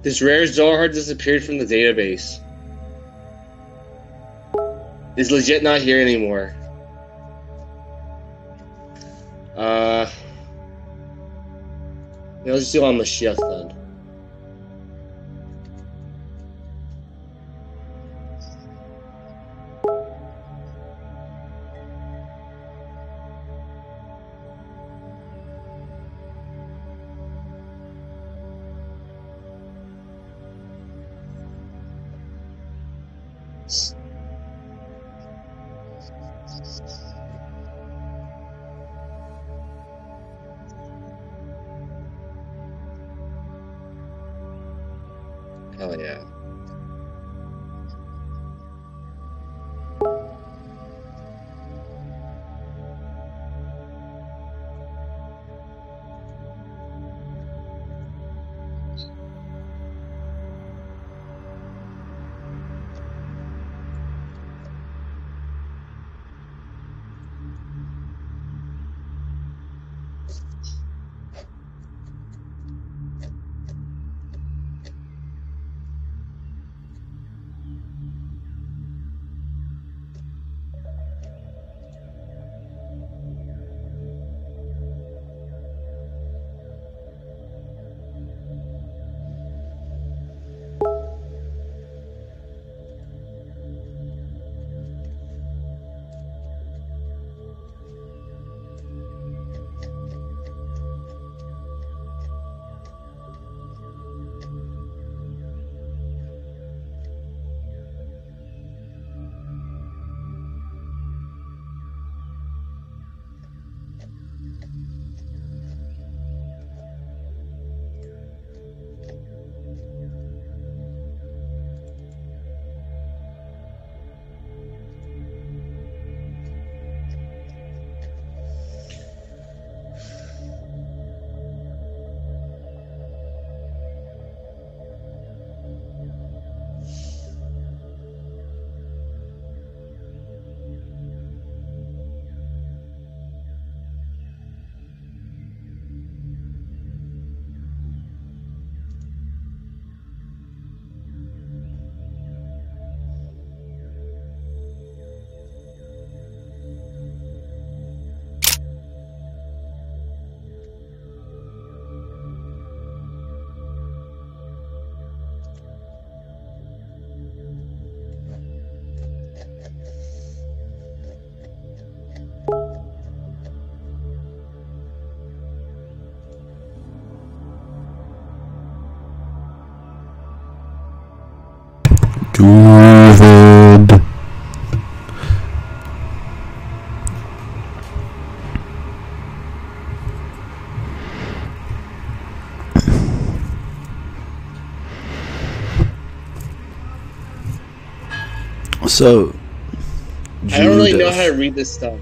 This rare Zohar disappeared from the database. It's legit not here anymore. Let's do on Mashiach then. Hell yeah. Doooovid. So, I don't really know how to read this stuff.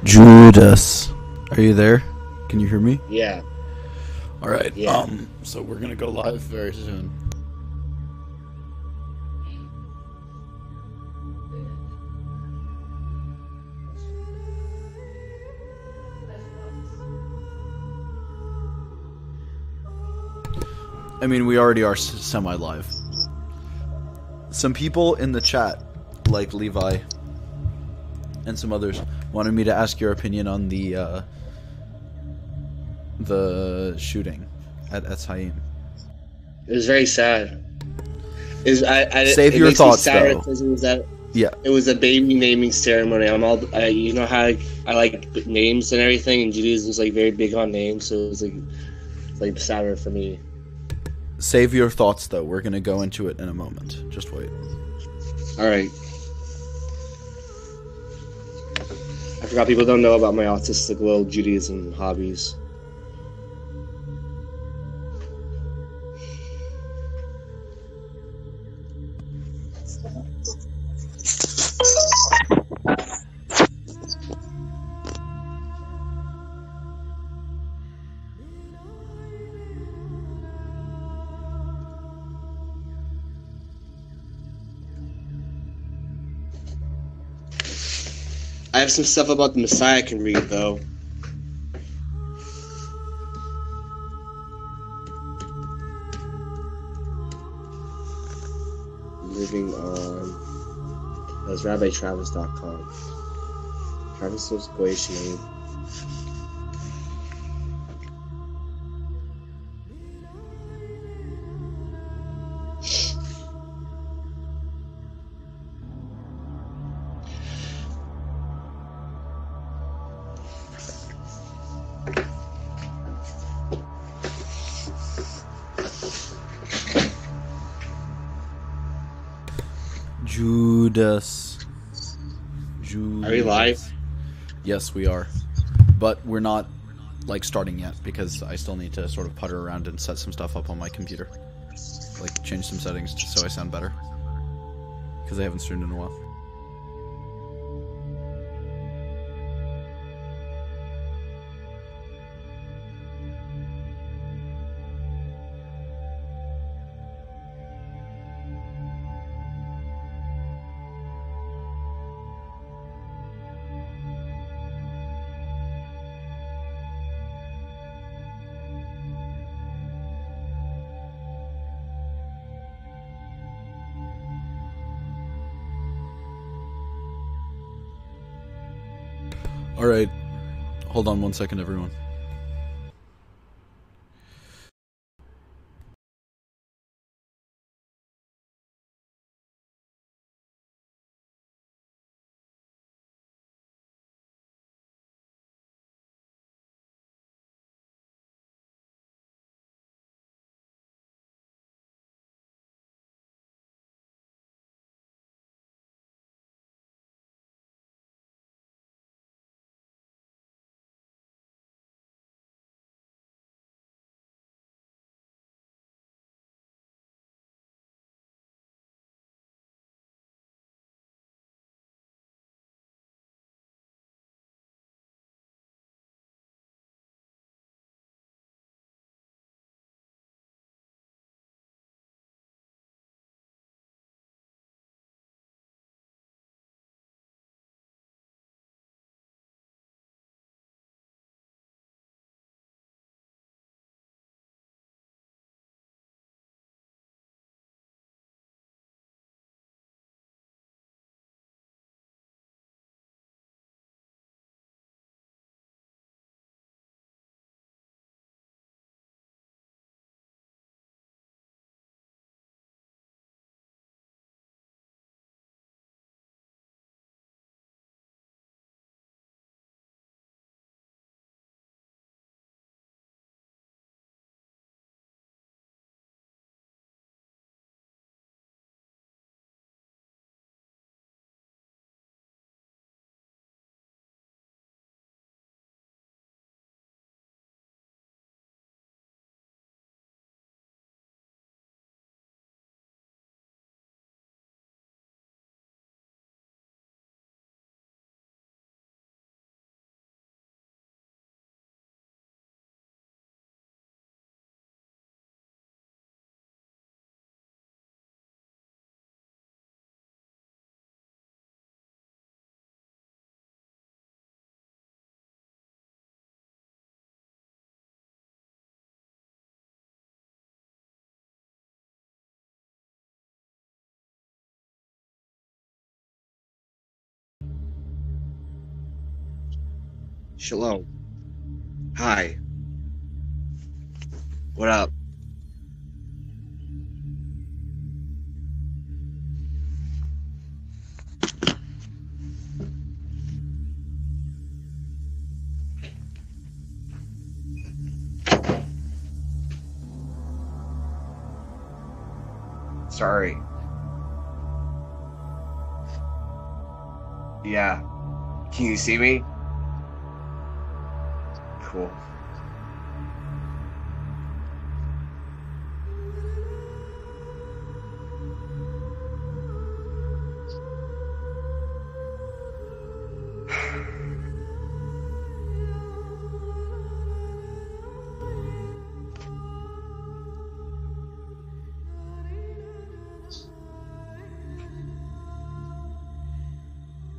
Judas, are you there? Can you hear me? Yeah. All right. Yeah. So we're gonna go live very soon. I mean, we already are semi-live. Some people in the chat, like Levi and some others, wanted me to ask your opinion on the shooting at Chaim. It was very sad. Save your thoughts, though. It was a baby naming ceremony. You know how I like names and everything, and Judaism's like very big on names, so it was like sadder for me. Save your thoughts, though. We're gonna go into it in a moment. Just wait. All right. I forgot people don't know about my autistic little Judaism hobbies. I have some stuff about the Messiah I can read, though. That's rabbitravis.com. Travis looks Goyish name. Judas. Are we live? Yes, we are. But we're not, like, starting yet, because I still need to sort of putter around and set some stuff up on my computer. Like, change some settings just so I sound better. Because I haven't streamed in a while. Alright, hold on 1 second, everyone. Shalom. Hi. What up? Sorry. Yeah. Can you see me? Cool.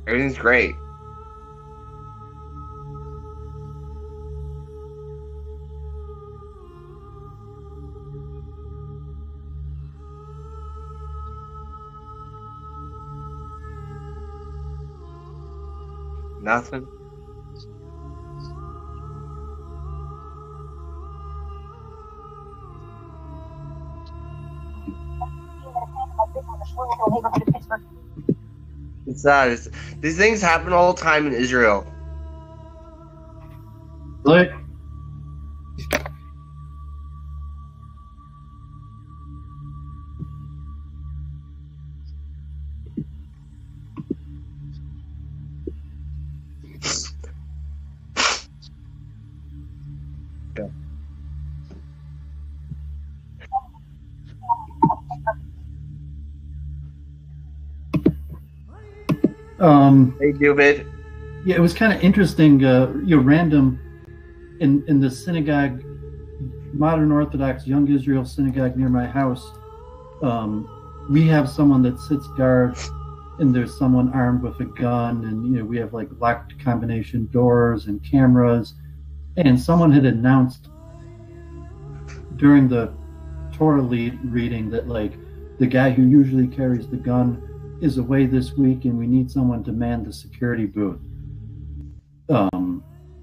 Everything's great. Nothing. It's not. These things happen all the time in Israel. Like, Hey, Doooovid. yeah, it was kind of interesting. Random in the synagogue, modern Orthodox Young Israel synagogue near my house. We have someone that sits guard, and there's someone armed with a gun, and we have like locked combination doors and cameras. And someone had announced during the Torah reading that like the guy who usually carries the gun is away this week, and we need someone to man the security booth.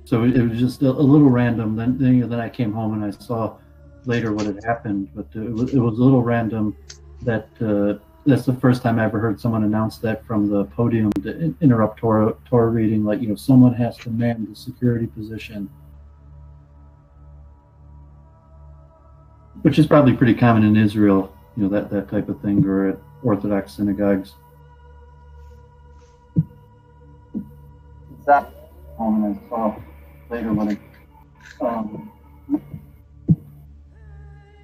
So it was just a little random. Then I came home and I saw later what had happened, but it was a little random that that's the first time I ever heard someone announce that from the podium to interrupt Torah reading, like someone has to man the security position, which is probably pretty common in Israel, that type of thing, or at Orthodox synagogues. That moment I saw later when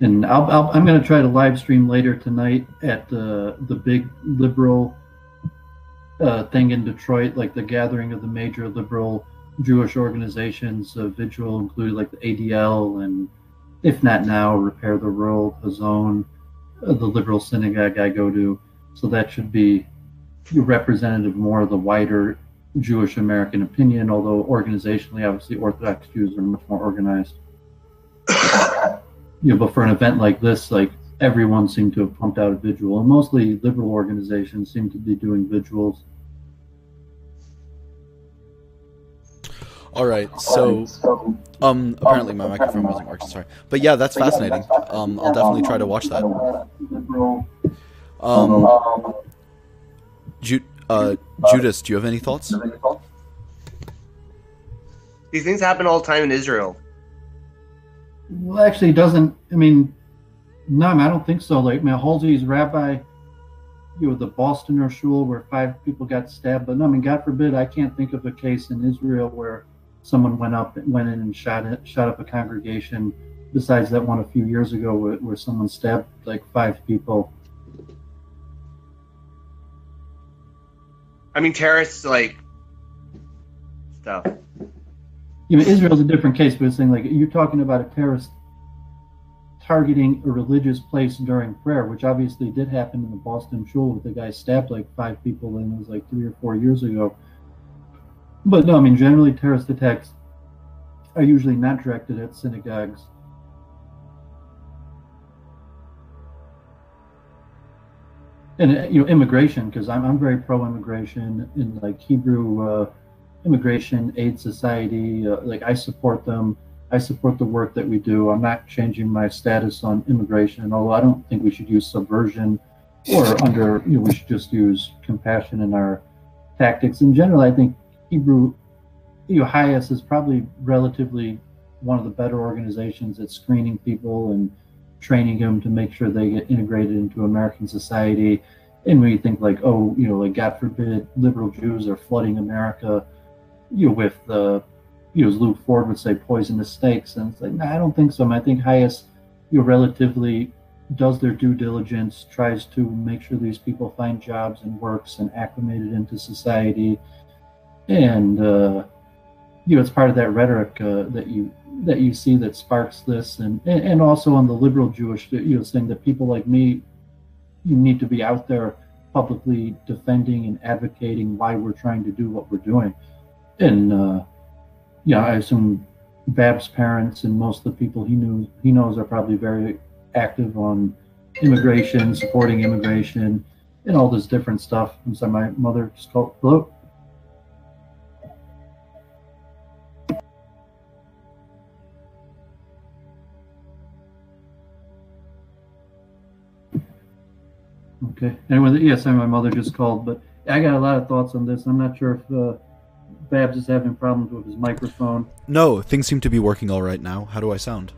and I'm going to try to live stream later tonight at the big liberal thing in Detroit, like the gathering of the major liberal Jewish organizations. Vigil included like the ADL and If Not Now, Repair the World, Hazon, the liberal synagogue I go to. So that should be representative more of the wider Jewish American opinion, although organizationally, obviously, Orthodox Jews are much more organized. But for an event like this, like everyone seemed to have pumped out a vigil, and mostly liberal organizations seem to be doing vigils. All right, so apparently my microphone wasn't working. Sorry, but yeah, that's fascinating. I'll definitely try to watch that. Judas, do you have any thoughts? These things happen all the time in Israel. Well, actually, it doesn't. I mean, no, I don't think so. Like, Halsey's rabbi, the Bostoner shul where 5 people got stabbed. But no, God forbid, I can't think of a case in Israel where someone went in and shot up a congregation. Besides that one a few years ago where someone stabbed like 5 people. I mean, terrorists like stuff. Israel's a different case, but it's saying like you're talking about a terrorist targeting a religious place during prayer, which obviously did happen in the Boston shul with the guy stabbed like 5 people, and it was like 3 or 4 years ago. But no, generally terrorist attacks are usually not directed at synagogues. And immigration, because I'm very pro-immigration in like Hebrew Immigration Aid Society. Like I support them. I support the work that we do. I'm not changing my status on immigration, although I don't think we should use subversion or we should just use compassion in our tactics. In general, I think Hebrew HIAS is probably relatively one of the better organizations at screening people and training them to make sure they get integrated into American society. And when you think like, like God forbid, liberal Jews are flooding America, with as Luke Ford would say, poisonous snakes, and it's like, I don't think so. I think HIAS, relatively does their due diligence, tries to make sure these people find jobs and works and acclimated into society, and it's part of that rhetoric that you see that sparks this, and also on the liberal Jewish, saying that people like me, you need to be out there publicly defending and advocating why we're trying to do what we're doing. And I assume Bab's parents and most of the people he knows are probably very active on immigration, supporting immigration, and all this different stuff. I'm sorry, my mother just called. Hello? Okay. Anyway, yes, my mother just called, but I got a lot of thoughts on this. I'm not sure if Babs is having problems with his microphone. No, things seem to be working all right now. How do I sound?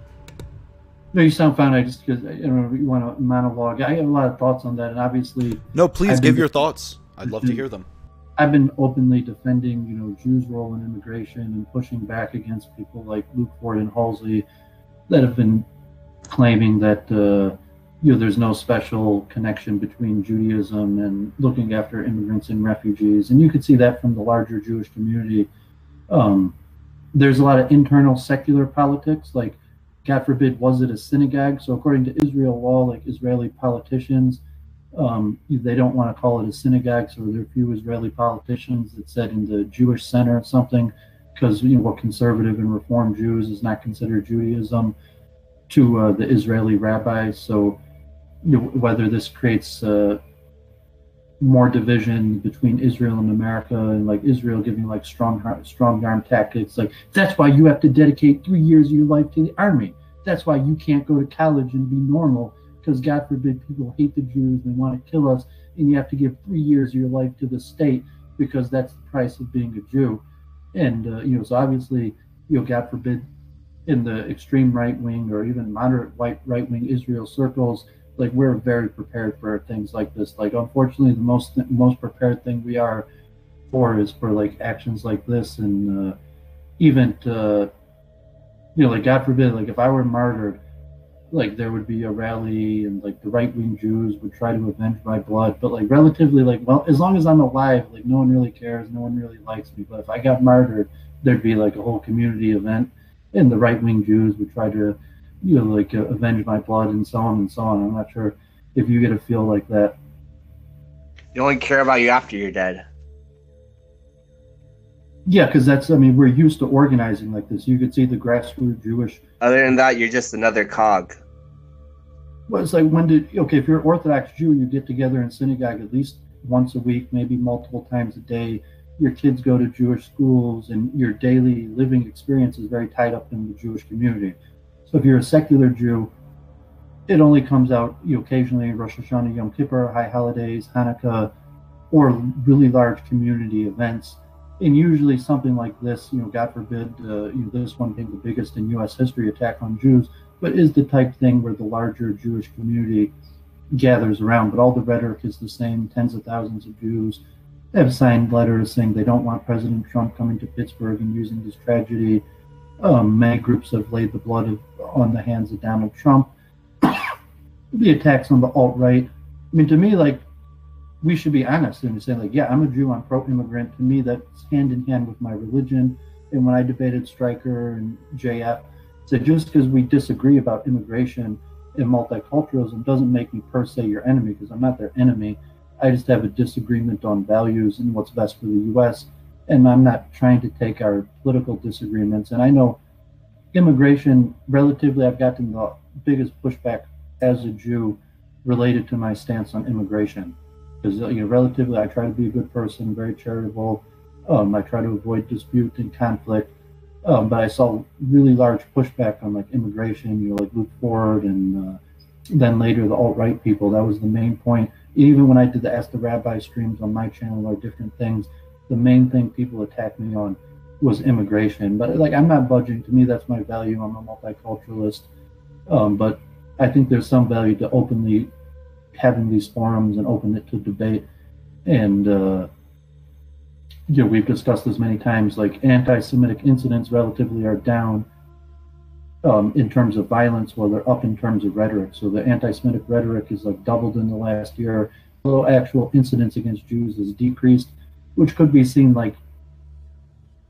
No, you sound fine. I just, because you know, you want to monologue. I have a lot of thoughts on that, and obviously. No, please give your thoughts. I'd love to hear them. I've been openly defending, you know, Jews' role in immigration and pushing back against people like Luke Ford and Halsey that have been claiming that, you know, there's no special connection between Judaism and looking after immigrants and refugees. And you could see that from the larger Jewish community. There's a lot of internal secular politics, like, God forbid, was it a synagogue? So according to Israel law, like Israeli politicians, they don't want to call it a synagogue, so there are few Israeli politicians that said in the Jewish center or something, because you know what conservative and reform Jews is not considered Judaism to the Israeli rabbis. So you know, whether this creates more division between Israel and America, and like Israel giving like strong arm tactics, like that's why you have to dedicate 3 years of your life to the army. That's why you can't go to college and be normal, because God forbid people hate the Jews, they want to kill us, and you have to give 3 years of your life to the state because that's the price of being a Jew. And you know, so obviously, you know, God forbid, in the extreme right wing or even moderate right wing Israel circles, like we're very prepared for things like this. Like unfortunately, the most prepared thing we are for is for like actions like this, and even you know, like God forbid, like if I were martyred, like there would be a rally and like the right-wing Jews would try to avenge my blood, but like relatively, like, well, as long as I'm alive, like no one really cares, no one really likes me. But if I got martyred, there'd be like a whole community event, and the right-wing Jews would try to, you know, like avenge my blood and so on and so on. I'm not sure if you get a feel like that. They only care about you after you're dead. Yeah, because that's, I mean, we're used to organizing like this. You could see the grassroots Jewish. Other than that, you're just another cog. Well, it's like okay, if you're an Orthodox Jew, you get together in synagogue at least once a week, maybe multiple times a day. Your kids go to Jewish schools, and your daily living experience is very tied up in the Jewish community. So if you're a secular Jew, it only comes out, you know, occasionally Rosh Hashanah, Yom Kippur, high holidays, Hanukkah, or really large community events. And usually something like this, you know, God forbid, you know, this one being the biggest in U.S. history attack on Jews, but is the type thing where the larger Jewish community gathers around. But all the rhetoric is the same. Tens of thousands of Jews have signed letters saying they don't want President Trump coming to Pittsburgh and using this tragedy. Many groups have laid the blood on the hands of Donald Trump. The attacks on the alt-right. I mean, to me, like, we should be honest and say, like, yeah, I'm a Jew, I'm pro-immigrant. To me, that's hand in hand with my religion. And when I debated Stryker and JF, said just because we disagree about immigration and multiculturalism doesn't make me per se your enemy, because I'm not their enemy. I just have a disagreement on values and what's best for the U.S. And I'm not trying to take our political disagreements. And I know immigration, relatively, I've gotten the biggest pushback as a Jew related to my stance on immigration. Because, you know, relatively, I try to be a good person, very charitable. I try to avoid dispute and conflict. But I saw really large pushback on like immigration, you know, like Luke Ford, and then later the alt-right people. That was the main point. Even when I did the Ask the Rabbi streams on my channel or different things, the main thing people attacked me on was immigration. But like, I'm not budging. To me, that's my value. I'm a multiculturalist. But I think there's some value to openly having these forums and open it to debate. And you know, we've discussed this many times, like anti-Semitic incidents relatively are down in terms of violence, while they're up in terms of rhetoric. So the anti-Semitic rhetoric is like doubled in the last year. Although actual incidents against Jews has decreased, which could be seen like,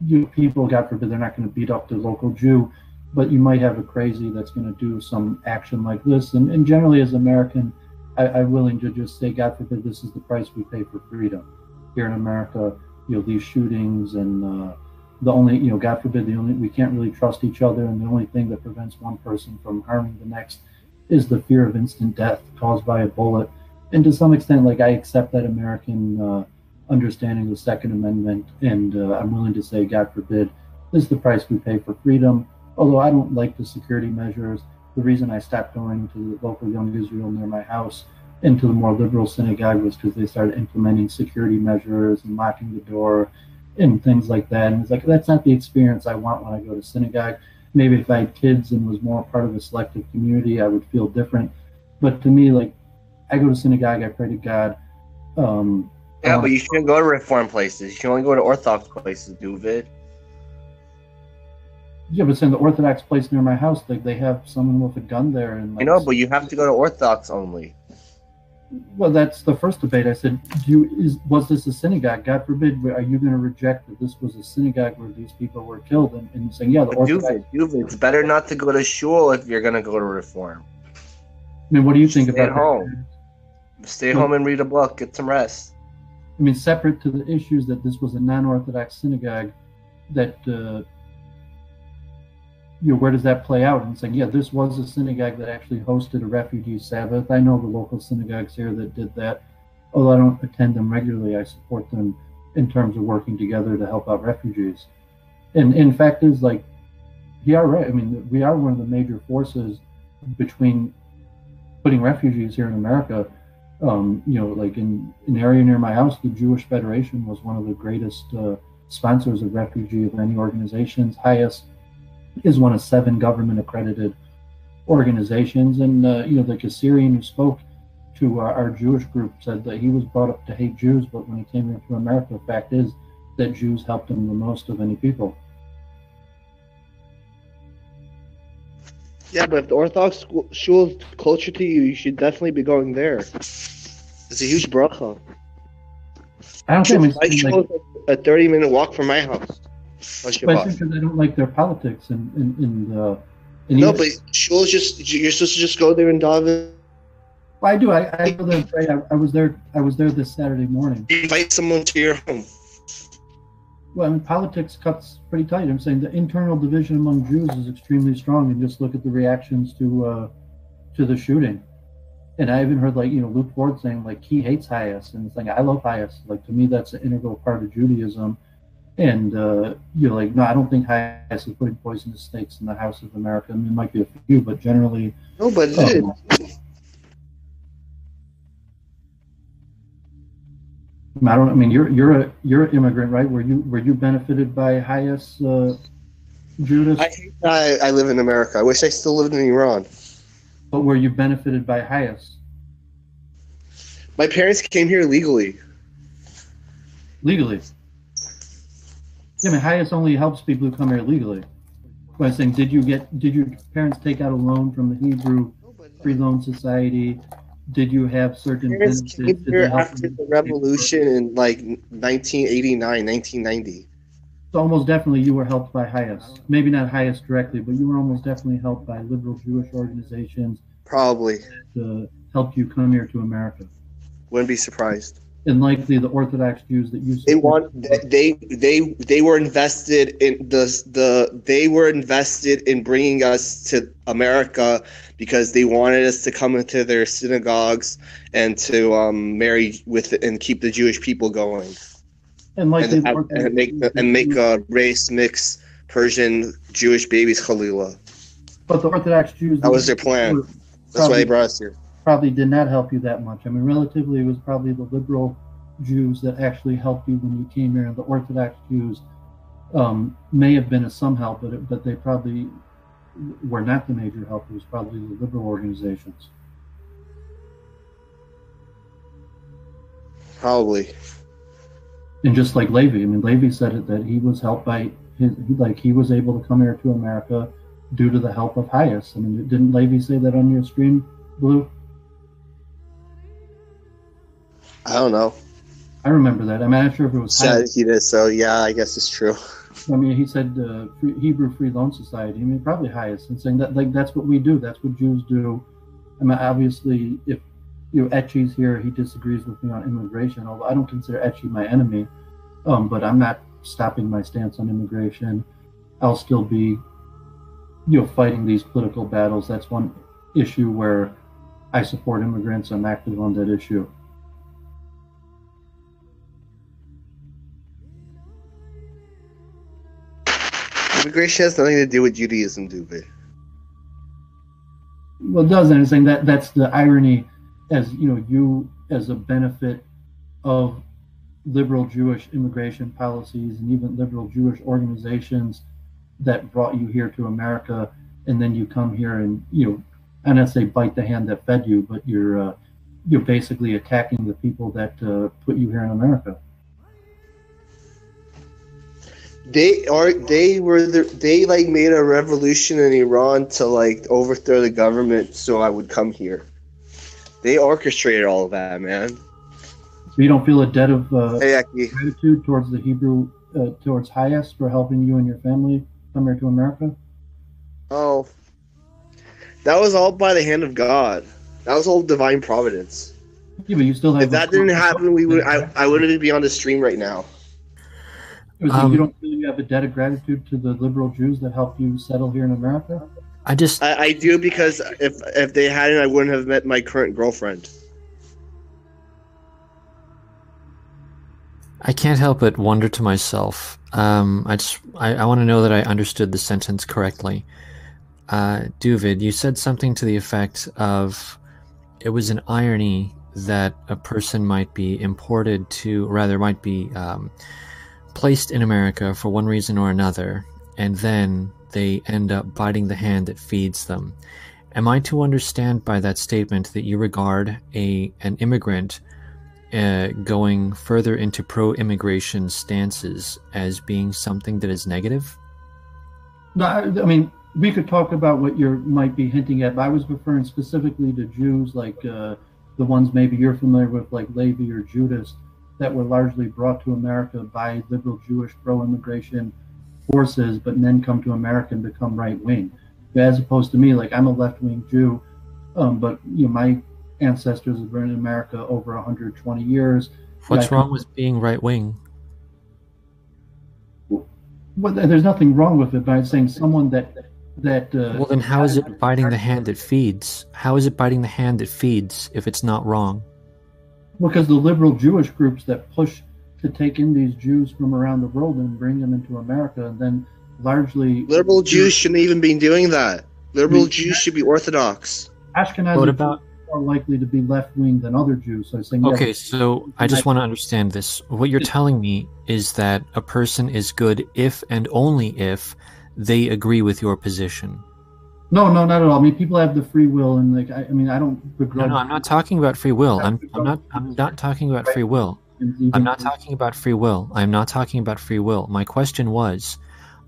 you know, people, God forbid, they're not going to beat up the local Jew, but you might have a crazy that's going to do some action like this. And generally, as American, I'm willing to just say, God forbid, this is the price we pay for freedom here in America. You know, these shootings, and the only, you know, God forbid, we can't really trust each other, and the only thing that prevents one person from harming the next is the fear of instant death caused by a bullet. And to some extent, like, I accept that American understanding of the Second Amendment, and I'm willing to say, God forbid, this is the price we pay for freedom. Although I don't like the security measures. The reason I stopped going to the local Young Israel near my house into the more liberal synagogue was because they started implementing security measures and locking the door and things like that. And it's like, that's not the experience I want when I go to synagogue. Maybe if I had kids and was more part of a selective community, I would feel different. But to me, like, I go to synagogue, I pray to God. Yeah, but you shouldn't go to Reform places. You should only go to Orthodox places, Doooovid. Yeah, but in the Orthodox place near my house, they have someone with a gun there. And like, I know, but you have to go to Orthodox only. Well, that's the first debate. I said, was this a synagogue? God forbid, are you going to reject that this was a synagogue where these people were killed? And saying, yeah, the Orthodox... Doooovid, it's better not to go to shul if you're going to go to Reform. I mean, what do you think about Stay home. Stay home and read a book. Get some rest. I mean, separate to the issues that this was a non-Orthodox synagogue, that... where does that play out? And saying, yeah, this was a synagogue that actually hosted a refugee Sabbath. I know the local synagogues here that did that. Although I don't attend them regularly, I support them in terms of working together to help out refugees. And in fact is, like, you are right. I mean, we are one of the major forces between putting refugees here in America. Like in an area near my house, the Jewish Federation was one of the greatest sponsors of refugee of any organizations. Highest is one of 7 government-accredited organizations, and like a Syrian who spoke to our Jewish group said that he was brought up to hate Jews, but when he came here to America, the fact is that Jews helped him the most of any people. Yeah, but if the Orthodox shul is closer to you, you should definitely be going there. It's a huge bracha. I don't think my shul is a 30-minute walk from my house. Especially because I don't like their politics no, but shul is just, you're supposed to just go there and Doooovid. Well, I do. I go there. Right? I was there this Saturday morning. Invite someone to your home. Well, I mean, politics cuts pretty tight. I'm saying the internal division among Jews is extremely strong, and just look at the reactions to the shooting. And I even heard, like, Luke Ford saying, like, he hates Hayas, and it's like, I love Hayas. Like, to me, that's an integral part of Judaism. And you're like, no, I don't think Hayas is putting poisonous snakes in the House of America. I mean, it might be a few, but generally, no, but I mean, you're an immigrant, right? Were you benefited by Hayas, Judas? I live in America. I wish I still lived in Iran. But were you benefited by Hayas? My parents came here legally. Legally? Yeah, I mean, Hayas only helps people who come here legally. But I'm saying, did your parents take out a loan from the Hebrew Free Loan Society? Did you have certain benefits? Came here after the revolution in like 1989, 1990. So almost definitely you were helped by Hayas. Maybe not Hayas directly, but you were almost definitely helped by liberal Jewish organizations. Probably. To help you come here to America. Wouldn't be surprised. And likely the Orthodox Jews that you they were invested in they were invested in bringing us to America because they wanted us to come into their synagogues and to marry with and keep the Jewish people going. And make a race mix Persian Jewish babies Khalila. But the Orthodox Jews, that was their plan. That's why they brought us here. Probably did not help you that much. I mean, relatively, it was probably the liberal Jews that actually helped you when you came here. And the Orthodox Jews may have been of some help, but they probably were not the major help. It was probably the liberal organizations. Probably. And just like Levi, I mean, Levi said it that he was helped by he was able to come here to America due to the help of Hayas. I mean, didn't Levi say that on your screen, Blue? I don't know. I remember that. I'm not sure if it was Hayas. He did, so yeah, I guess it's true. I mean, he said Hebrew Free Loan Society. I mean, probably Hayas, and saying that that's what we do. That's what Jews do. I mean, obviously, if Ecce's here, he disagrees with me on immigration. Although I don't consider Ecce my enemy, but I'm not stopping my stance on immigration. I'll still be, fighting these political battles. That's one issue where I support immigrants. I'm active on that issue. Immigration has nothing to do with Judaism, Doooovid. Well, it doesn't. I'm saying that's the irony as you as a benefit of liberal Jewish immigration policies and even liberal Jewish organizations that brought you here to America, and then you come here and I don't say bite the hand that fed you, but you're basically attacking the people that put you here in America. They made a revolution in Iran to overthrow the government so I would come here. They orchestrated all of that, man. So you don't feel a debt of gratitude towards the Hebrew, towards Hayas for helping you and your family come here to America? Oh, that was all by the hand of God. That was all divine providence. Yeah, but you still have. If that didn't happen, I wouldn't be on the stream right now. You don't feel you have a debt of gratitude to the liberal Jews that helped you settle here in America? I do, because if they hadn't, I wouldn't have met my current girlfriend. I can't help but wonder to myself. I want to know that I understood the sentence correctly. Doooovid, you said something to the effect of it was an irony that a person might be placed in America for one reason or another, and then they end up biting the hand that feeds them. Am I to understand by that statement that you regard an immigrant going further into pro-immigration stances as being something that is negative? No, I mean, we could talk about what you might be hinting at, but I was referring specifically to Jews like the ones maybe you're familiar with, like Levi or Judas, that were largely brought to America by liberal Jewish pro-immigration forces, but then come to America and become right-wing. As opposed to me, like I'm a left-wing Jew, but my ancestors have been in America over 120 years. What's wrong with being right-wing? Well, there's nothing wrong with it, but I'm saying someone that well, then how is it biting the hand that feeds? How is it biting the hand that feeds if it's not wrong? Because the liberal Jewish groups that push to take in these Jews from around the world and bring them into America, and then largely liberal Jews shouldn't even be doing that. Liberal Jews should be Orthodox. Ashkenazi Jews are more likely to be left-wing than other Jews. So I'm saying, okay, so I just want to understand this. What you're telling me is that a person is good if and only if they agree with your position. No, not at all. I mean, people have the free will, and I don't begrudge. No, I'm not talking about free will. I'm not talking about free will. I'm not talking about free will. I'm not talking about free will. My question was,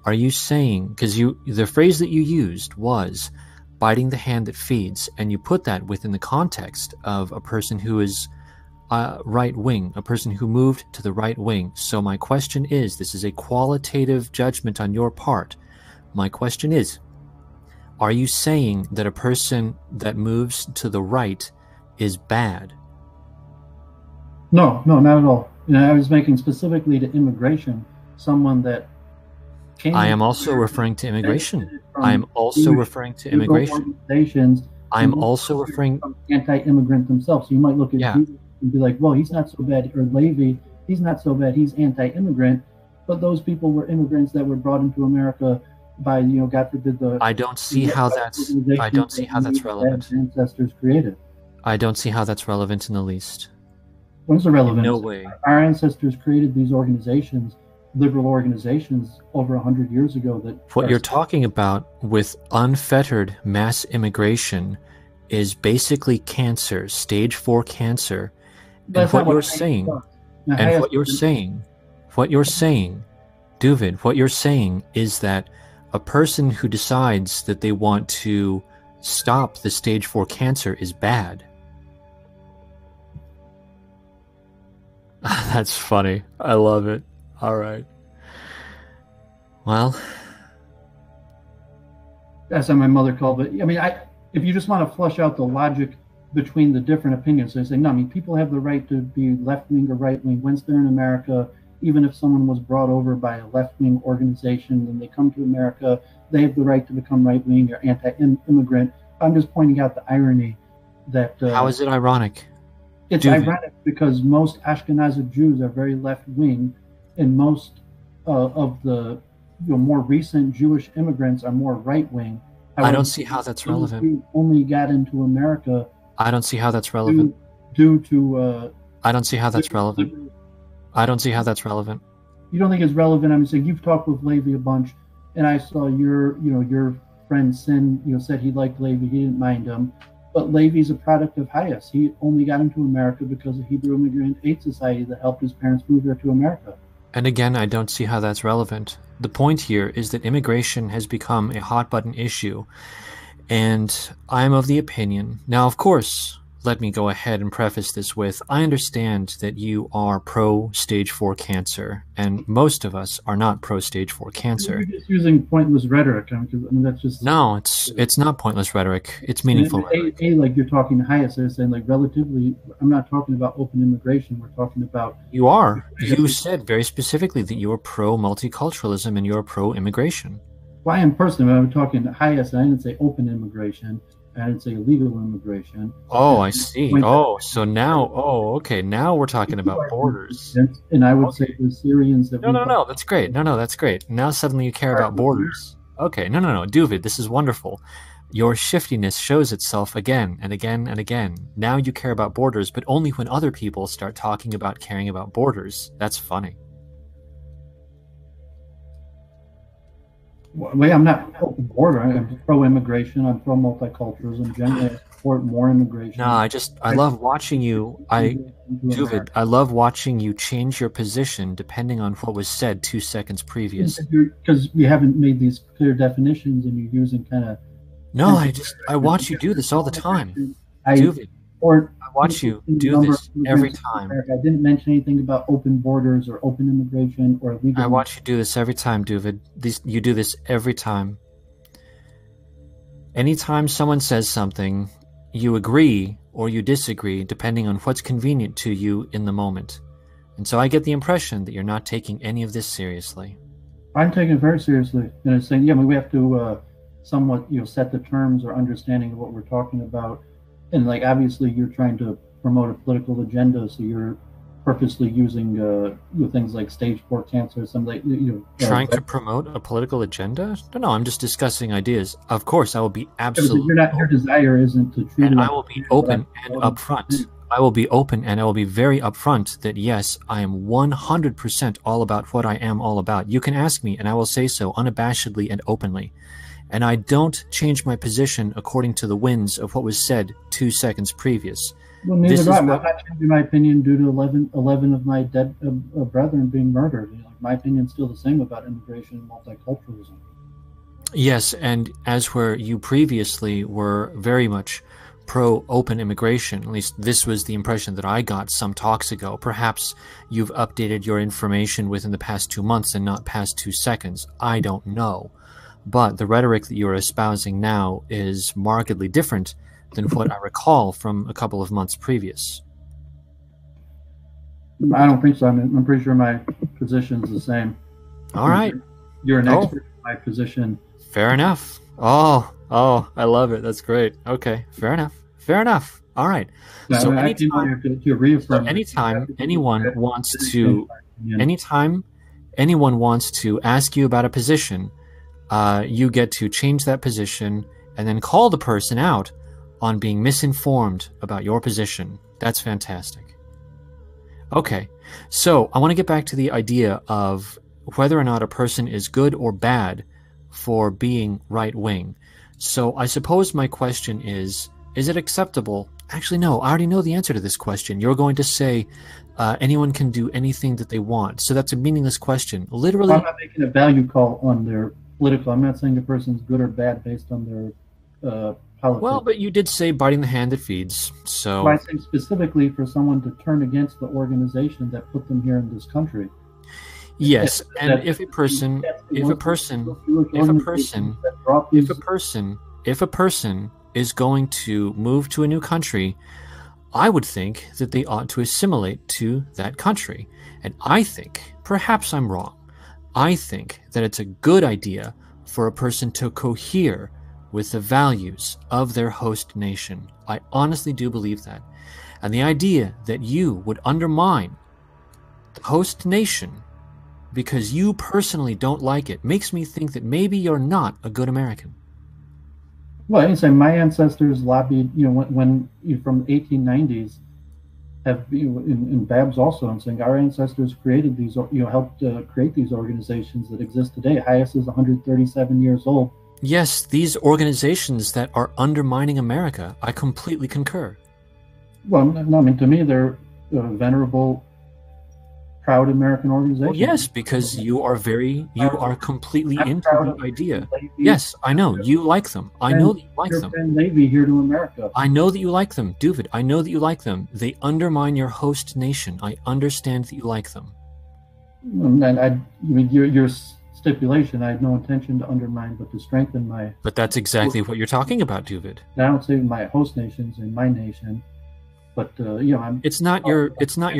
are you saying, because the phrase that you used was biting the hand that feeds, and you put that within the context of a person who is right wing, a person who moved to the right wing. So my question is, this is a qualitative judgment on your part. My question is, are you saying that a person that moves to the right is bad? No, not at all. I was making specifically to immigration, someone that came. I am also referring to immigration. I am also referring to immigration. I'm also referring anti-immigrant themselves. So you might look at Jesus and be like, well, he's not so bad, or Levi, he's not so bad, he's anti-immigrant. But those people were immigrants that were brought into America by, God forbid, I don't see how that's relevant. Ancestors created. I don't see how that's relevant in the least. What's irrelevant? No way. Our ancestors created these organizations, liberal organizations, over 100 years ago. What you're talking about with unfettered mass immigration is basically cancer, stage 4 cancer. And what you're saying, Doooovid, what you're saying is that a person who decides that they want to stop the stage 4 cancer is bad. That's funny. I love it. All right. Well, that's how my mother called it. I mean, if you just want to flush out the logic between the different opinions, they say, no, I mean, people have the right to be left-wing or right-wing once they're in America. Even if someone was brought over by a left-wing organization and they come to America, they have the right to become right-wing or anti-immigrant. I'm just pointing out the irony that... how is it ironic? It's ironic because most Ashkenazi Jews are very left-wing, and most of the more recent Jewish immigrants are more right-wing. I don't see how that's relevant. Only got into America I don't see how that's relevant. Due to I don't see how that's relevant. I don't see how that's relevant. You don't think it's relevant? I'm saying you've talked with Levi a bunch, and I saw your friend Sin, said he liked Levi, he didn't mind him, but Levi's a product of Hias. He only got into America because of Hebrew Immigrant Aid Society that helped his parents move there to America. And again, I don't see how that's relevant. The point here is that immigration has become a hot button issue, and I'm of the opinion. Now, of course, let me go ahead and preface this with, I understand that you are pro-stage 4 cancer, and most of us are not pro-stage 4 cancer. You're just using pointless rhetoric. That's just... No, it's not pointless rhetoric. It's meaningful rhetoric. Like you're talking to Hias, they're saying, like, relatively, I'm not talking about open immigration. We're talking about... You are. You said very specifically that you are pro-multiculturalism and you're pro-immigration. Well, I am personally, when I'm talking to Hias, I didn't say open immigration. I didn't say illegal immigration. Oh, I see. Oh, so now, okay. Now we're talking about borders. And I would say the Syrians that... No, that's great. No, that's great. Now suddenly you care about borders. Okay, no. Doovid, this is wonderful. Your shiftiness shows itself again and again and again. Now you care about borders, but only when other people start talking about caring about borders. That's funny. Well, I'm not pro-border. I'm pro-immigration. I'm pro-multiculturalism. Generally, I support more immigration. No, I love watching you. Doovid, I love watching you change your position depending on what was said 2 seconds previous. Because we haven't made these clear definitions, and you're using kind of... No, I watch you do this all the time. Doovid, I watch you do this every time. I didn't mention anything about open borders or open immigration or legal... I watch you do this every time, Doovid. You do this every time. Anytime someone says something, you agree or you disagree depending on what's convenient to you in the moment. And so I get the impression that you're not taking any of this seriously. I'm taking it very seriously. And I'm saying, we have to somewhat set the terms or understanding of what we're talking about. And like obviously you're trying to promote a political agenda, so you're purposely using things like stage 4 cancer or something. Trying to promote a political agenda? No, I'm just discussing ideas. Of course, I will be absolutely. Your desire isn't to treat. And I will be open and upfront. I will be open and I will be very upfront that yes, I am 100% all about what I am all about. You can ask me, and I will say so unabashedly and openly. And I don't change my position according to the winds of what was said 2 seconds previous. Well, neither do I. I'm not changing my opinion due to 11 of my dead brethren being murdered. My opinion's still the same about immigration and multiculturalism. Yes, and as where you previously were very much pro-open immigration, at least this was the impression that I got some talks ago. Perhaps you've updated your information within the past 2 months and not past 2 seconds. I don't know. But the rhetoric that you are espousing now is markedly different than what I recall from a couple of months previous. I don't think so. I'm pretty sure my position's the same. All right. You're an expert in my position. Fair enough. Oh, I love it. That's great. Okay, fair enough. All right. So anytime anyone wants to ask you about a position, you get to change that position and then call the person out on being misinformed about your position. That's fantastic. Okay, so I want to get back to the idea of whether or not a person is good or bad for being right-wing. So I suppose my question is it acceptable? Actually, no, I already know the answer to this question. You're going to say anyone can do anything that they want. So that's a meaningless question. Literally, I'm not making a value call on their political. I'm not saying the person's good or bad based on their politics. Well, but you did say biting the hand that feeds. So I think specifically for someone to turn against the organization that put them here in this country. Yes, and if a person is going to move to a new country, I would think that they ought to assimilate to that country. And I think, perhaps I'm wrong, I think that it's a good idea for a person to cohere with the values of their host nation. I honestly do believe that. And the idea that you would undermine the host nation because you personally don't like it makes me think that maybe you're not a good American. Well, I'm saying my ancestors lobbied, when from 1890s, have in Babs also. I'm saying our ancestors created these, helped create these organizations that exist today. Highest is 137 years old. Yes, these organizations that are undermining America. I completely concur. Well, no, I mean, to me, they're venerable, proud American organizations. Well, yes, because you are completely into the idea. Yes, I know you like them. I know that you like them. Navy here to America. I know that you like them, Doovid. I know that you like them. They undermine your host nation. I understand that you like them. And your stipulation, I had no intention to undermine, but to strengthen my. But that's exactly what you're talking about, Doovid. I don't say my host nations and my nation. But It's not your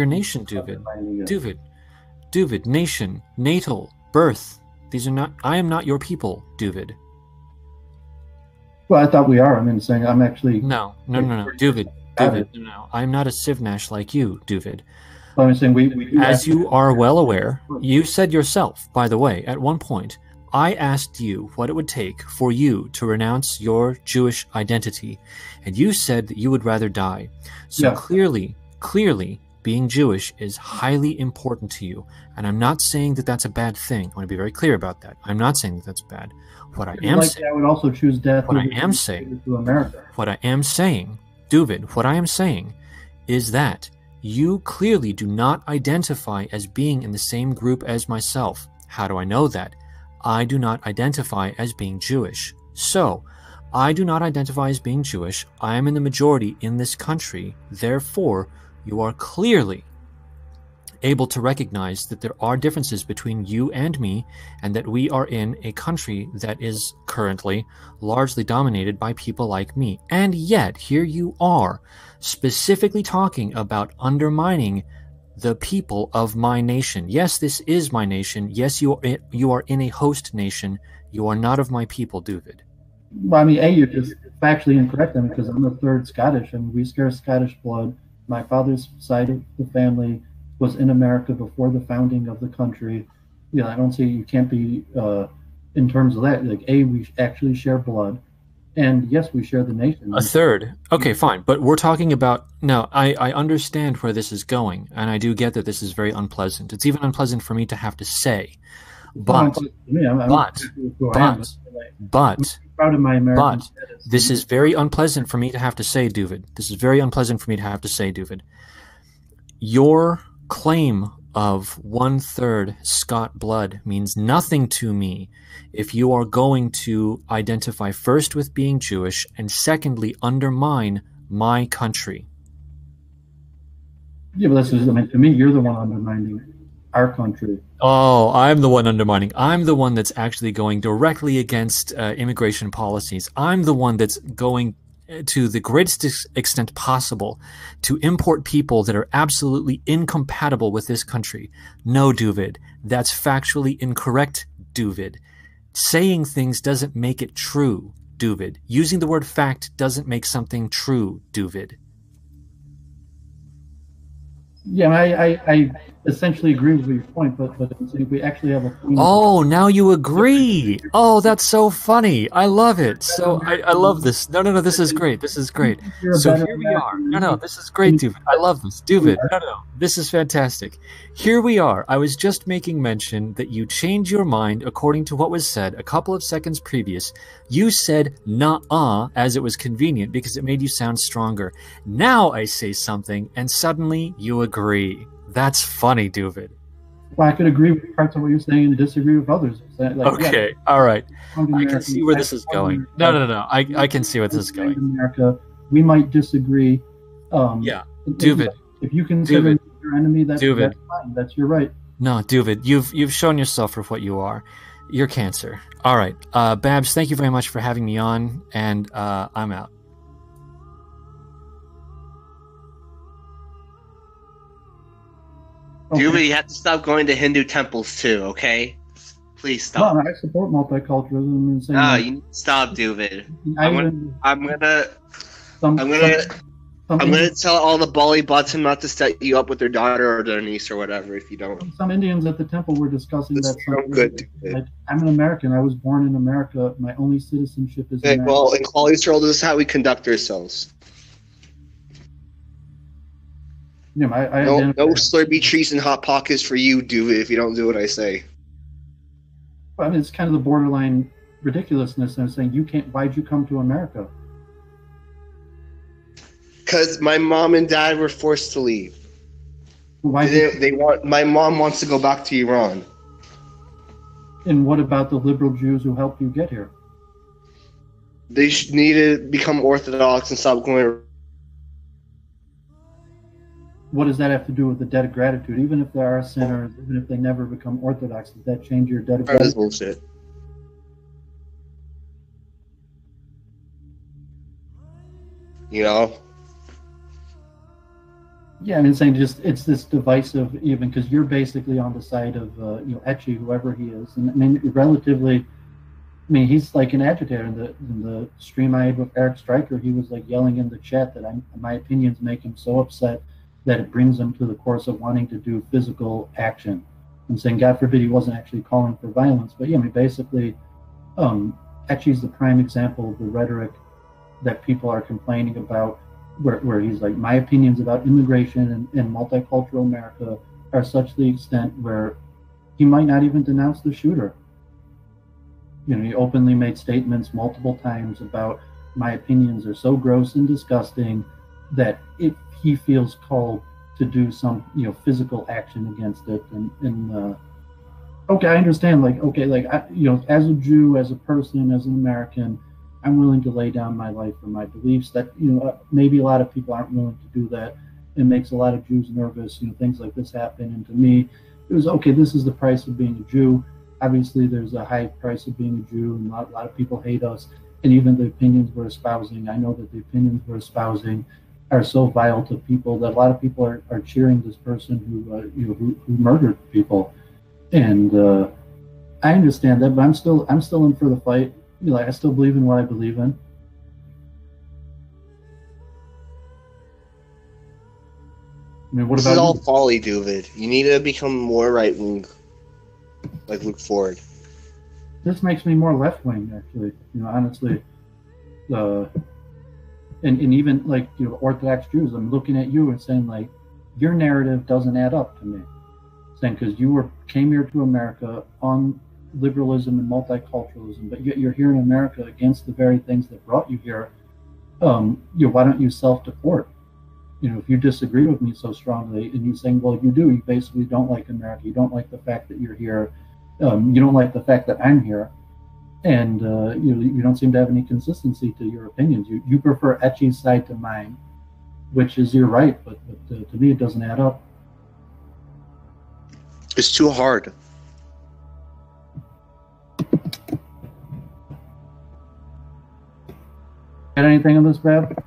nation, Doovid. Doovid, nation, natal, birth. These are not. I am not your people, Doovid. Well, I thought we are. I'm saying I'm actually. No, Doovid. No. I'm not a Sivnash like you, Doovid. Well, I'm saying we as you are well aware, you said yourself, by the way, at one point, I asked you what it would take for you to renounce your Jewish identity, and you said that you would rather die. So clearly, being Jewish is highly important to you, and I'm not saying that that's a bad thing. I want to be very clear about that. I'm not saying that that's bad. What I am saying, I would also choose death. What I am saying, to America. What I am saying, Doovid, what I am saying is that you clearly do not identify as being in the same group as myself. How do I know that? I do not identify as being Jewish. So, I do not identify as being Jewish. I am in the majority in this country. Therefore, you are clearly able to recognize that there are differences between you and me, and that we are in a country that is currently largely dominated by people like me. And yet, here you are, specifically talking about undermining the people of my nation. Yes, this is my nation. Yes, you are in a host nation. You are not of my people, Doovid. Well, I mean, you're just factually incorrect, because I'm a third Scottish, and we share Scottish blood. My father's side of the family was in America before the founding of the country. I don't see, you can't be, in terms of that, we actually share blood. And yes, we share the nation. A third. Okay, fine. But we're talking about... No, I understand where this is going, and I do get that this is very unpleasant. It's even unpleasant for me to have to say. But this is very unpleasant for me to have to say, Doovid. This is very unpleasant for me to have to say, Doovid. Your claim of 1/3 Scot blood means nothing to me if you are going to identify first with being Jewish and secondly undermine my country. Yeah, but to me, you're the one undermining our country. Oh, I'm the one undermining. I'm the one that's actually going directly against immigration policies. I'm the one that's going to the greatest extent possible to import people that are absolutely incompatible with this country. No, Doovid, that's factually incorrect, Doovid. Saying things doesn't make it true, Doovid. Using the word fact doesn't make something true, Doovid. Yeah, I essentially agree with your point, but if we actually have a... Oh, now you agree. Oh, that's so funny. I love it. So I love this. No, this is great. This is great. So here we are. No, this is great, Doovid. I love this. Doovid, no. This is fantastic. Here we are. I was just making mention that you changed your mind according to what was said a couple of seconds previous. You said "nah-uh" as it was convenient because it made you sound stronger. Now I say something and suddenly you agree. That's funny, Doovid. Well, I could agree with parts of what you're saying and disagree with others. Okay, all right. I can see where this is going. No. I can see where this is going. America, we might disagree. Doovid. If you consider me your enemy, that's fine. That's your right. No, Doovid, you've shown yourself for what you are. You're cancer. All right. Babs, thank you very much for having me on, and I'm out. Doovid, you have to stop going to Hindu temples too, okay? Please stop. No, I support multiculturalism. No, you need to stop, Doovid. I'm gonna I'm going to tell all the Bali Button not to set you up with their daughter or their niece or whatever if you don't. Some Indians at the temple were discussing That's that. so good. Like, I'm an American. I was born in America. My only citizenship is American. Well, in Quality World, this is how we conduct ourselves. Yeah, no Slurpee trees and Hot Pockets for you, Doooovid, if you don't do what I say. I mean, it's kind of the borderline ridiculousness. And I'm saying, why'd you come to America? Because my mom and dad were forced to leave. Why my mom wants to go back to Iran. And what about the liberal Jews who helped you get here? They need to become Orthodox and stop going. What does that have to do with the debt of gratitude? Even if they are sinners, even if they never become Orthodox, does that change your debt of gratitude? That's bullshit. You know? Yeah, I mean, saying it's this divisive, even because you're basically on the side of Ecce, whoever he is, and I mean, relatively. I mean, he's like an agitator. In the stream I had with Eric Stryker, he was like yelling in the chat that my opinions make him so upset that it brings him to the course of wanting to do physical action. I'm saying, God forbid, he wasn't actually calling for violence, but yeah, I mean, basically, Ecce's the prime example of the rhetoric that people are complaining about, where he's like, my opinions about immigration and multicultural America are such to the extent where he might not even denounce the shooter. You know, he openly made statements multiple times about my opinions are so gross and disgusting that he feels called to do some, physical action against it. And okay, I understand. As a Jew, as a person, as an American, I'm willing to lay down my life for my beliefs. That maybe a lot of people aren't willing to do that. It makes a lot of Jews nervous. Things like this happen. And to me, it was okay. This is the price of being a Jew. Obviously, there's a high price of being a Jew, and a lot of people hate us. And even the opinions we're espousing, I know that the opinions we're espousing are so vile to people that a lot of people are cheering this person who murdered people. And I understand that, but I'm still in for the fight. I still believe in what I believe in. I mean, this is all folly, Doooovid. You need to become more right wing, like Luke Ford. This makes me more left wing, actually. Honestly, and even Orthodox Jews. I'm looking at you and saying like, your narrative doesn't add up to me. Saying because you came here to America on liberalism and multiculturalism, but yet you're here in America against the very things that brought you here. Why don't you self-deport? If you disagree with me so strongly, and you're saying, well, you basically don't like America. You don't like the fact that you're here. You don't like the fact that I'm here, and you don't seem to have any consistency to your opinions. You prefer Ecce's side to mine, which is your right, but to me it doesn't add up. It's too hard. Got anything on this, Bab?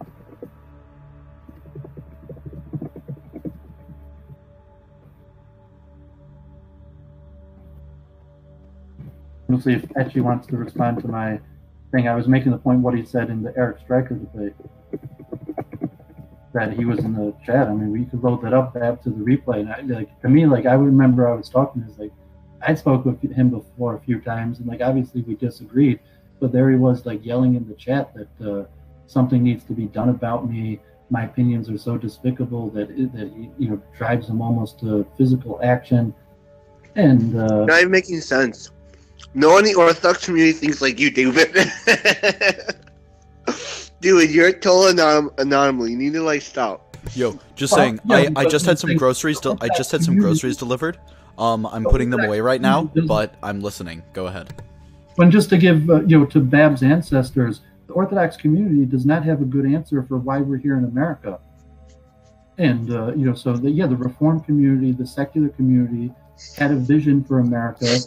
We'll see if Ecce wants to respond to my thing. I was making the point what he said in the Eric Stryker debate, that he was in the chat. I mean, we could load that up Bab to the replay. And to me, I remember I was talking to him, I spoke with him before a few times, and obviously we disagreed, but there he was yelling in the chat that something needs to be done about me. My opinions are so despicable that he drives him almost to physical action. And not even making sense. No one in the Orthodox community thinks like you, David. Dude, you're a total anomaly. You need to stop. Yo, just saying. Yeah, I just had some groceries. I just had some groceries delivered. I'm putting them away right now, but I'm listening. Go ahead. And just to give to Bab's ancestors, the Orthodox community does not have a good answer for why we're here in America. And the Reformed community, the secular community, had a vision for America.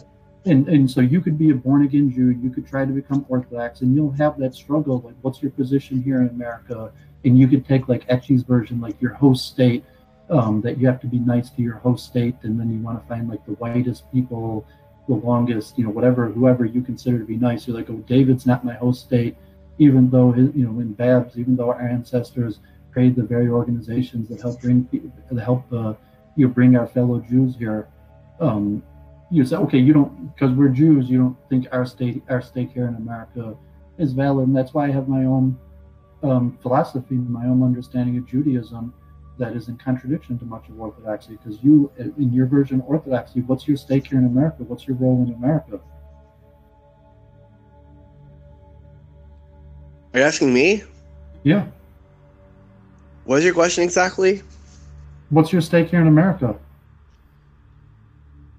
And so you could be a born-again Jew, you could try to become Orthodox, and you'll have that struggle, what's your position here in America? And you could take Ecce's version, your host state, that you have to be nice to your host state, and then you want to find the whitest people, the longest, whoever you consider to be nice. You're oh, David's not my host state, even though in Babs, even though our ancestors created the very organizations that help bring bring our fellow Jews here. You say, okay, you don't, because we're Jews, you don't think our stake here in America is valid, and that's why I have my own philosophy, my own understanding of Judaism that is in contradiction to much of Orthodoxy. Because you, in your version of Orthodoxy, what's your stake here in America? What's your role in America? Are you asking me? Yeah. What is your question exactly? What's your stake here in America?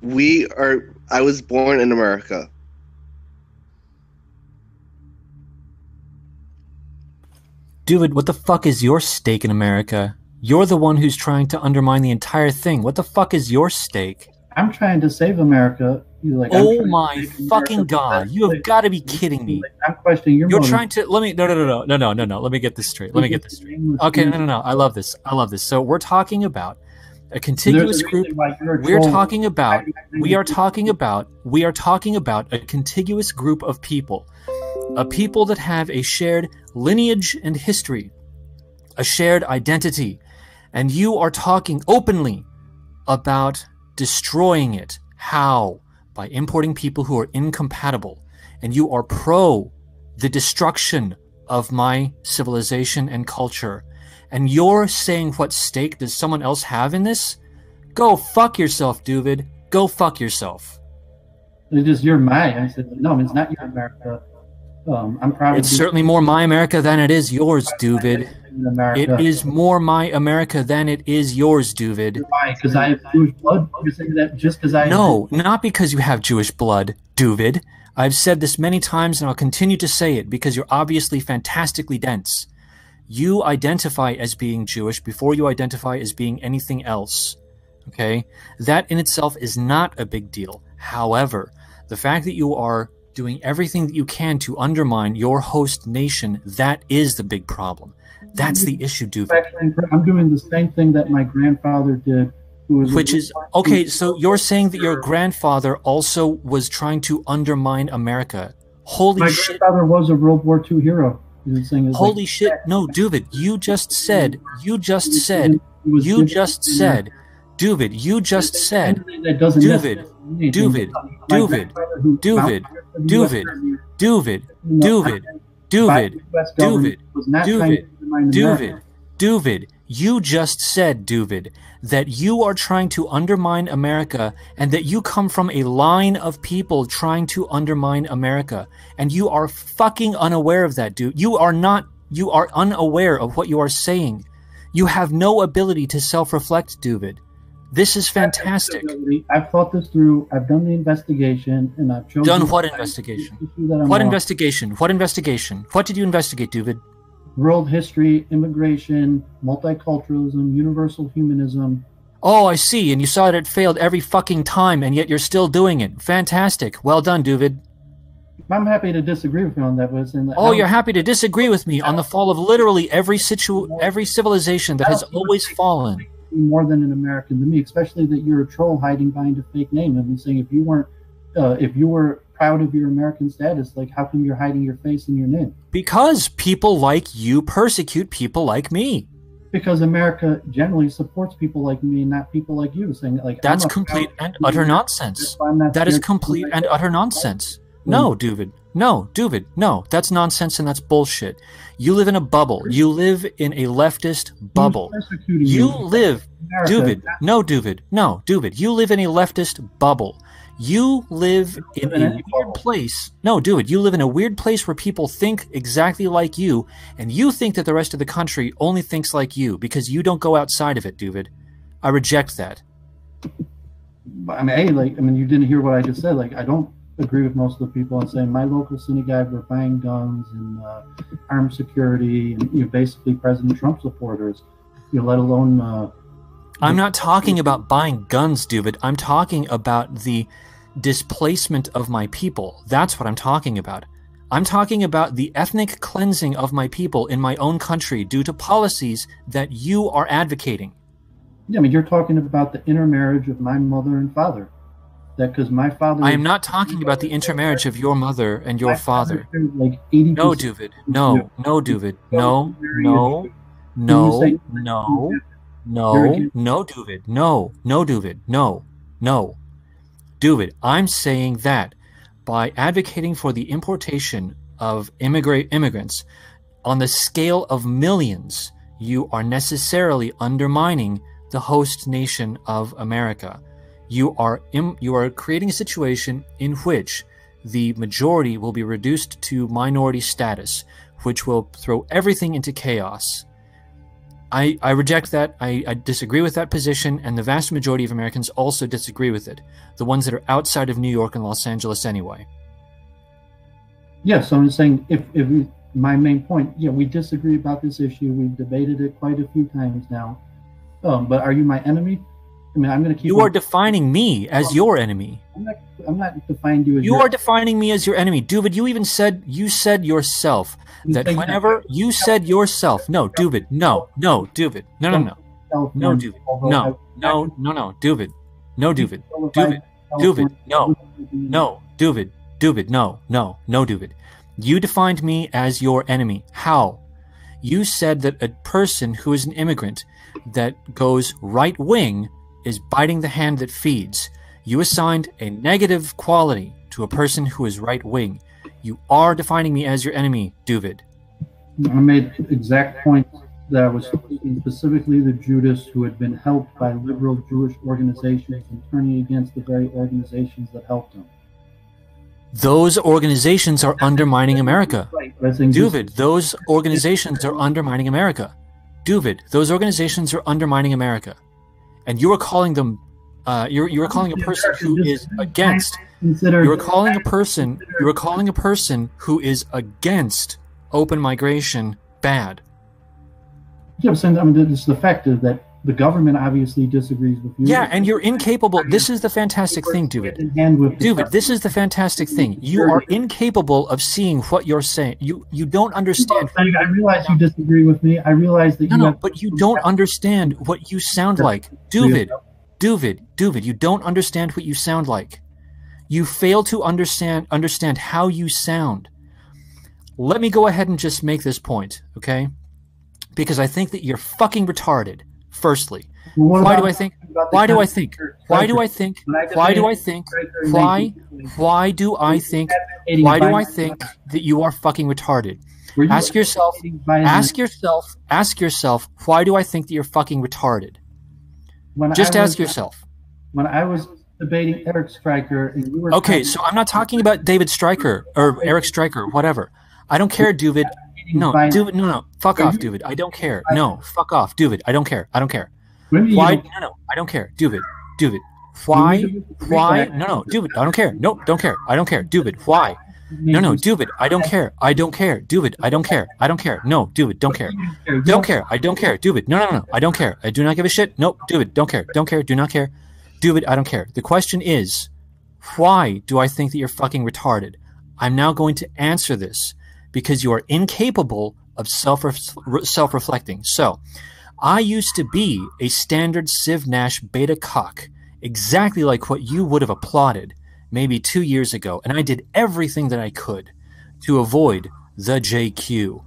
I was born in America. Doovid, what the fuck is your stake in America? You're the one who's trying to undermine the entire thing. What the fuck is your stake? I'm trying to save America. Oh my fucking God! You have got to be kidding me. I'm questioning your motive. You're trying to no. Let me get this straight. Okay, no. I love this. So we're talking about a contiguous group. We are talking about a contiguous group of people, a people that have a shared lineage and history, a shared identity, and you are talking openly about destroying it. How? By importing people who are incompatible, and you are pro the destruction of my civilization and culture, and you're saying what stake does someone else have in this? Go fuck yourself, Doovid. Go fuck yourself. It is your my. I said, no, it's not your America. I'm proud. It's certainly more my America than it is yours, Doovid. It is more my America than it is yours, Doovid. Why? Because I have Jewish blood? You're saying that just because I... No, not because you have Jewish blood, Doovid. I've said this many times and I'll continue to say it because you're obviously fantastically dense. You identify as being Jewish before you identify as being anything else. Okay? That in itself is not a big deal. However, the fact that you are doing everything that you can to undermine your host nation, that is the big problem. That's the issue, Doovid. I'm doing the same thing that my grandfather did. Which is, okay, so you're saying that your grandfather also was trying to undermine America. Holy shit. My grandfather was a World War II hero. Holy shit. No, Doovid, you just said, Doovid, Doovid, you just said, Doovid, that you are trying to undermine America and that you come from a line of people trying to undermine America. And you are fucking unaware of that, dude. You are unaware of what you are saying. You have no ability to self-reflect, Doovid. This is fantastic. I've thought this through. I've done the investigation, and I've chosen... Done what investigation? What investigation? What investigation? What did you investigate, Doovid? World history, immigration, multiculturalism, universal humanism. Oh, I see. And you saw that it failed every fucking time, and yet you're still doing it. Fantastic. Well done, Doovid. I'm happy to disagree with you on that. You're happy to disagree with me on the fall of literally every civilization that has always fallen. More than an American to me, especially that you're a troll hiding behind a fake name. I'm saying if you were proud of your American status, like how come you're hiding your face and your name? Because people like you persecute people like me. Because America generally supports people like me, not people like you. Saying like that's complete and utter nonsense. That is complete and utter nonsense. No, Doovid. No, Doovid. No, that's nonsense and that's bullshit. You live in a bubble. You live in a leftist bubble. You live, Doovid. No, Doovid. No, Doovid. You live in a leftist bubble. You live in a weird place. No, Doovid. You live in a weird place where people think exactly like you, and you think that the rest of the country only thinks like you because you don't go outside of it, Doovid. I reject that. You didn't hear what I just said. I don't agree with most of the people and saying my local synagogue were buying guns and armed security and basically President Trump supporters, let alone I'm not talking about buying guns, Doovid. I'm talking about the displacement of my people. That's what I'm talking about. I'm talking about the ethnic cleansing of my people in my own country due to policies that you are advocating. Yeah, you're talking about the intermarriage of my mother and father. Because my father... I am not talking about the intermarriage of your mother and your father. No, Doovid. No, Doovid. No, No, say- no, no, no, Doovid. No, no, Doovid. No, no. Doovid, I'm saying that by advocating for the importation of immigrants on the scale of millions, you are necessarily undermining the host nation of America. You are creating a situation in which the majority will be reduced to minority status, which will throw everything into chaos. I reject that. I disagree with that position, and the vast majority of Americans also disagree with it. The ones that are outside of New York and Los Angeles anyway. Yes, so I'm just saying, my main point, we disagree about this issue. We've debated it quite a few times now. But are you my enemy? I mean, I'm going to keep. You are defining me as your enemy. I'm not defining you as. You are defining me as your enemy, Doovid. You said yourself that whenever you said yourself, no, Doovid, no, Doovid, no, Doovid, no, Doovid, no, Doovid, Doovid, no, Doovid, no, Doovid. You defined me as your enemy. How? You said that a person who is an immigrant that goes right wing is biting the hand that feeds. You assigned a negative quality to a person who is right wing. You are defining me as your enemy, Doovid. I made exact points that I was speaking specifically the Judas who had been helped by liberal Jewish organizations and turning against the very organizations that helped him. Those organizations are undermining America. Doovid, those organizations are undermining America. Doovid, those organizations are undermining America. And you are calling them, you are calling a person who is against, you are calling a person who is against open migration bad. Yeah, I'm saying, I mean, it's the fact that the government obviously disagrees with you. Yeah, and you're incapable. This is the fantastic thing, Doovid. Doovid, this is the fantastic thing. You are incapable of seeing what you're saying. You don't understand. I realize you disagree with me. I realize that but you don't understand what you sound like. Doovid, you don't understand what you sound like. You fail to understand how you sound. Let me go ahead and just make this point, okay? Because I think that you're fucking retarded. Firstly, why do I think that you are fucking retarded? Ask yourself, why do I think that you're fucking retarded? Just ask yourself. When I was debating Eric Stryker and you were so I'm not talking about David Stryker or Eric Stryker, whatever. I don't care, Doovid. No, Doovid, no. Fuck off, Doovid. I don't care. No, fuck off, Doovid. I don't care. Why? No, I don't care. Doovid. Why? No, Doovid. I don't care. No, don't care. I don't care. Doovid. Why? No, Doovid. I don't care. Doovid. I don't care. No, Doovid. Don't care. Don't care. I don't care. Doovid. No. I don't care. I do not give a shit. No, Doovid. Don't care. Do not care. Doovid, I don't care. The question is, why do I think that you're fucking retarded? I'm now going to answer this because you are incapable of self-reflecting. So, I used to be a standard Civ Nash beta cock, exactly like what you would have applauded maybe 2 years ago, and I did everything that I could to avoid the JQ.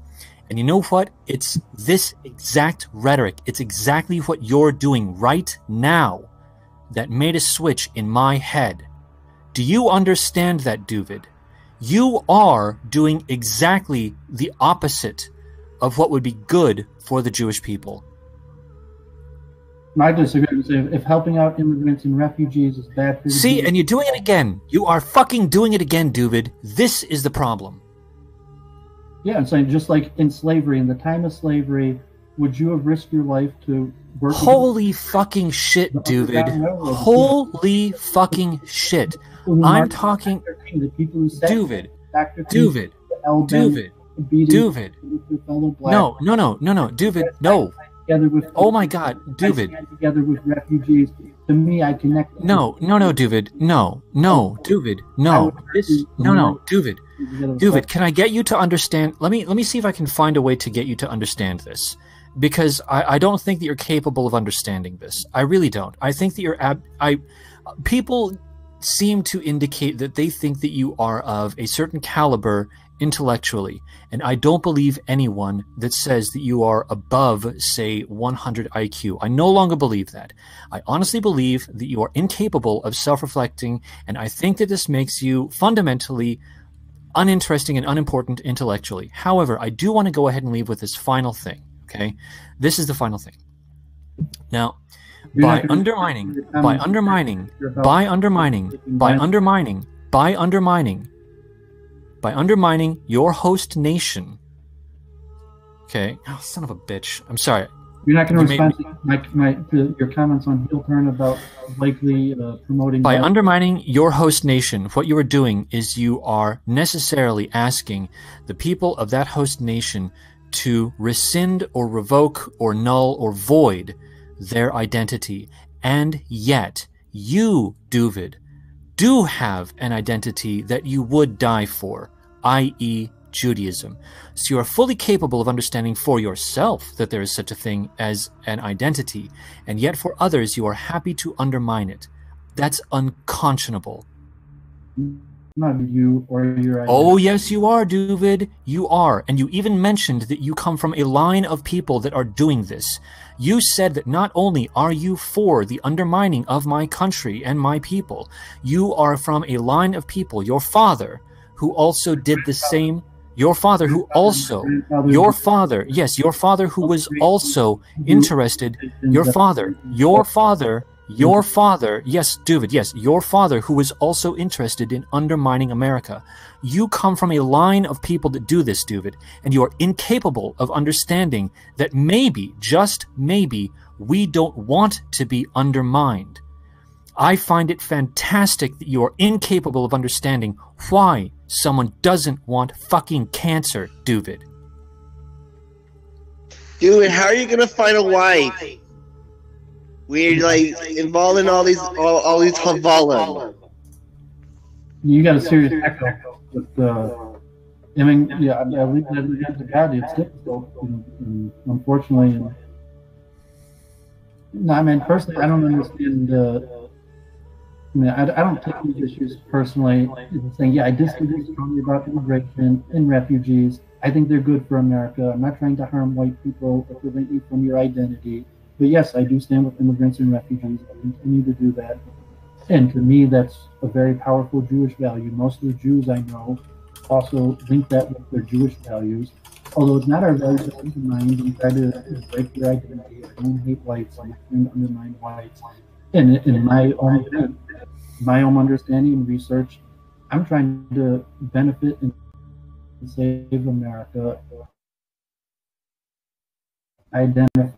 And you know what? It's this exact rhetoric. It's exactly what you're doing right now that made a switch in my head. Do you understand that, Doovid? You are doing exactly the opposite of what would be good for the Jewish people. I disagree. If helping out immigrants and refugees is bad for See, and you're doing it again. You are fucking doing it again, Doovid. This is the problem. Yeah, I'm saying just like in slavery, in the time of slavery, would you have risked your life to work? Holy fucking shit, Doovid. Holy fucking shit. I'm talking... Doovid. No, Doovid, no. Oh my God, Doovid. Together with refugees, to me, I connect. No, Doovid, no, Doovid, no, Doovid. Doovid, can I get you to understand? Let me see if I can find a way to get you to understand this, because I don't think that you're capable of understanding this. I really don't. I think that you're people seem to indicate that they think that you are of a certain caliber intellectually, and I don't believe anyone that says that you are above, say, 100 IQ. I no longer believe that. I honestly believe that you are incapable of self-reflecting, and I think that this makes you fundamentally uninteresting and unimportant intellectually. However, I do want to go ahead and leave with this final thing, okay? This is the final thing. Now, by undermining your host nation. Okay. Oh, son of a bitch. I'm sorry. You're not going to respond to your comments on heel turn about likely promoting. By undermining your host nation, what you are doing is you are necessarily asking the people of that host nation to rescind or revoke or null or void their identity. And yet, you, Doooovid, do have an identity that you would die for, i.e., Judaism. So you are fully capable of understanding for yourself that there is such a thing as an identity, and yet for others you are happy to undermine it. That's unconscionable. Not you or your identity. Oh, yes, you are, Doooovid. You are. And you even mentioned that you come from a line of people that are doing this. You said that not only are you for the undermining of my country and my people, you are from a line of people, your father, who also did the same. Your father who also, your father, yes, your father who was also interested, your father, yes, Doooovid, yes, your father who was also interested in undermining America. You come from a line of people that do this, Doooovid, and you are incapable of understanding that maybe, just maybe, we don't want to be undermined. I find it fantastic that you are incapable of understanding why someone doesn't want fucking cancer, Doooovid. Dude, how are you gonna find a wife? We're like involved in all these havalim. You got a serious echo with I mean, yeah, I leave that in the hands of God. It's difficult, and unfortunately. No, I mean, personally, I don't understand. I mean, I don't take these issues personally. Saying, yeah, I disagree strongly about immigration and refugees. I think they're good for America. I'm not trying to harm white people or prevent you from your identity. But yes, I do stand with immigrants and refugees. I continue to do that. And to me, that's a very powerful Jewish value. Most of the Jews I know also link that with their Jewish values. Although it's not our value to undermine and try to break their identity. I don't hate whites. I'm not trying to undermine whites. And in my own understanding and research, I'm trying to benefit and save America. I identify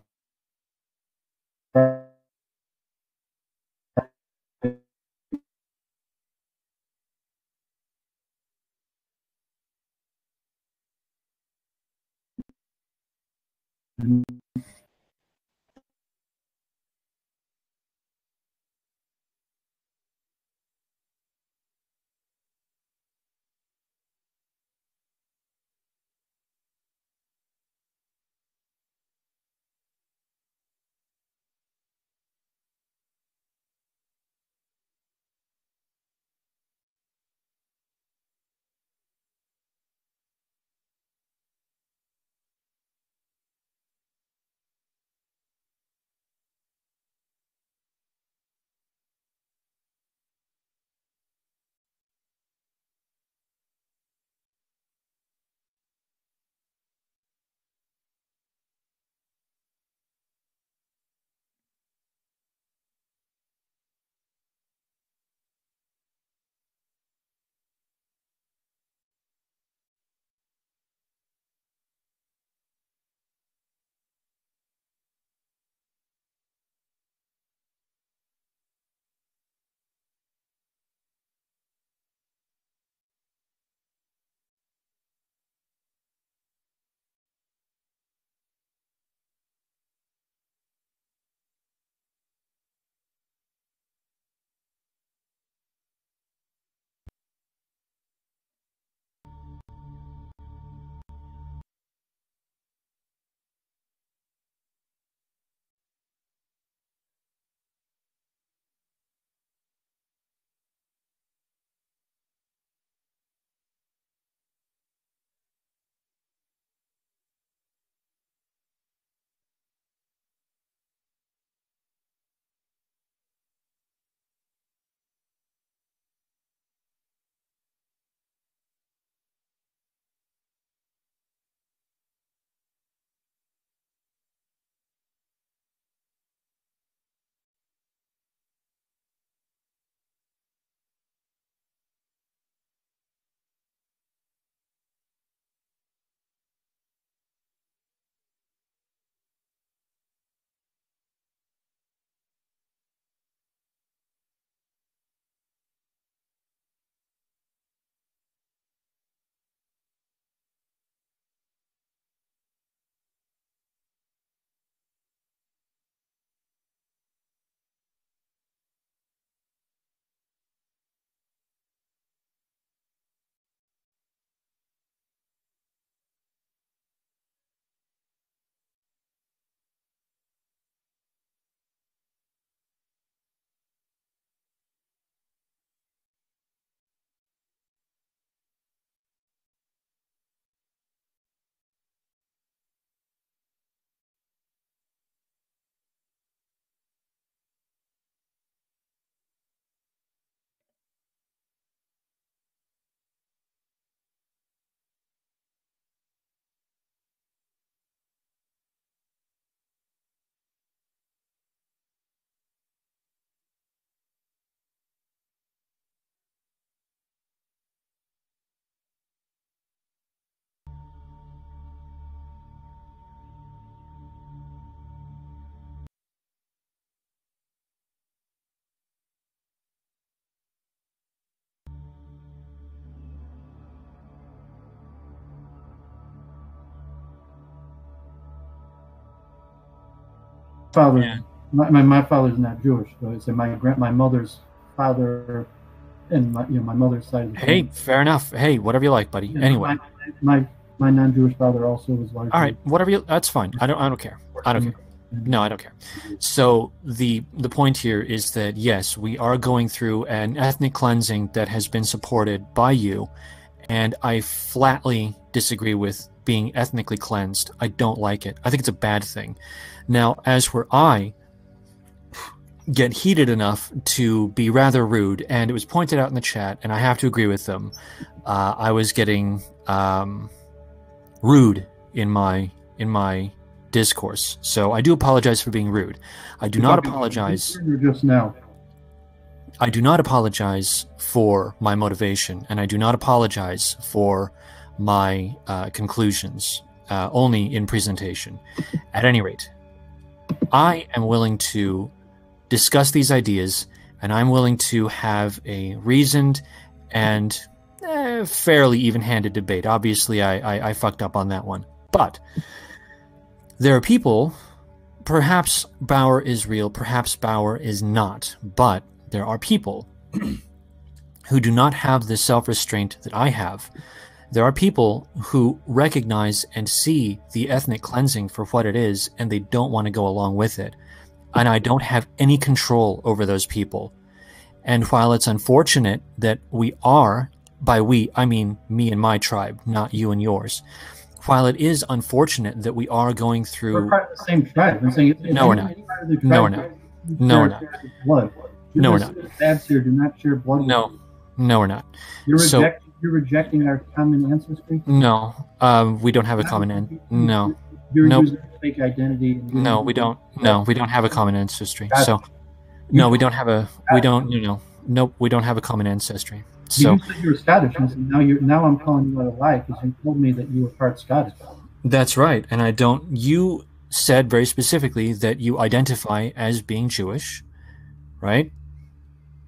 Father, Yeah. my father's not Jewish, so it's my mother's father, and my mother's side of the Hey, family. fair enough. Hey, whatever you like, buddy. Yeah, Anyway, my non-Jewish father also was largely. all right, whatever you. That's fine. I don't care. I don't care. No, I don't care. So the point here is that yes, we are going through an ethnic cleansing that has been supported by you, and I flatly disagree with being ethnically cleansed. I don't like it. I think it's a bad thing. Now, as where I get heated enough to be rather rude, and it was pointed out in the chat, and I have to agree with them. I was getting rude in my discourse, so I do apologize for being rude. I do not apologize. Just now. I do not apologize for my motivation, and I do not apologize for my conclusions, only in presentation. At any rate, I am willing to discuss these ideas, and I'm willing to have a reasoned and fairly even-handed debate. Obviously, I fucked up on that one. But there are people, perhaps Bauer is real, perhaps Bauer is not, but there are people who do not have the self-restraint that I have. There are people who recognize and see the ethnic cleansing for what it is, and they don't want to go along with it. And I don't have any control over those people. And while it's unfortunate that we are, by we, I mean me and my tribe, not you and yours. While it is unfortunate that we are going through... We're part of the same tribe. I'm saying no, we're not. No, we're not. No, we're not. Blood. No, we're not. Dads here do not share blood. No, we're not. You're rejecting our common ancestry? No, we don't have a common ancestry. No. You're Nope. using a fake identity. No, we don't. No, we don't have a common ancestry. So, no, we don't have a. We don't. Nope, we don't have a common ancestry. So you said you were Scottish, and now I'm calling you a lie because you told me that you were part Scottish. that's right, and I don't. You said very specifically that you identify as being Jewish, right?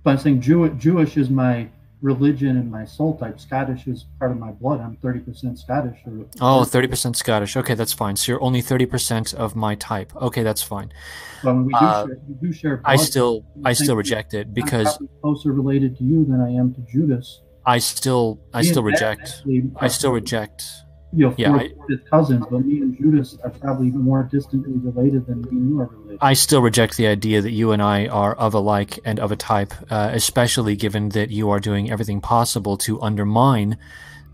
But I'm saying Jewish is my religion and my soul type. Scottish is part of my blood. I'm 30% Scottish. Oh, 30% Scottish. Okay, that's fine. So you're only 30% of my type. Okay, that's fine. We do share blood. I still reject it because I'm closer related to you than I am to Judas. I still reject. Fourth cousins, but me and Judas are probably more distantly related than me and you are related. I still reject the idea that you and I are of a like and of a type, especially given that you are doing everything possible to undermine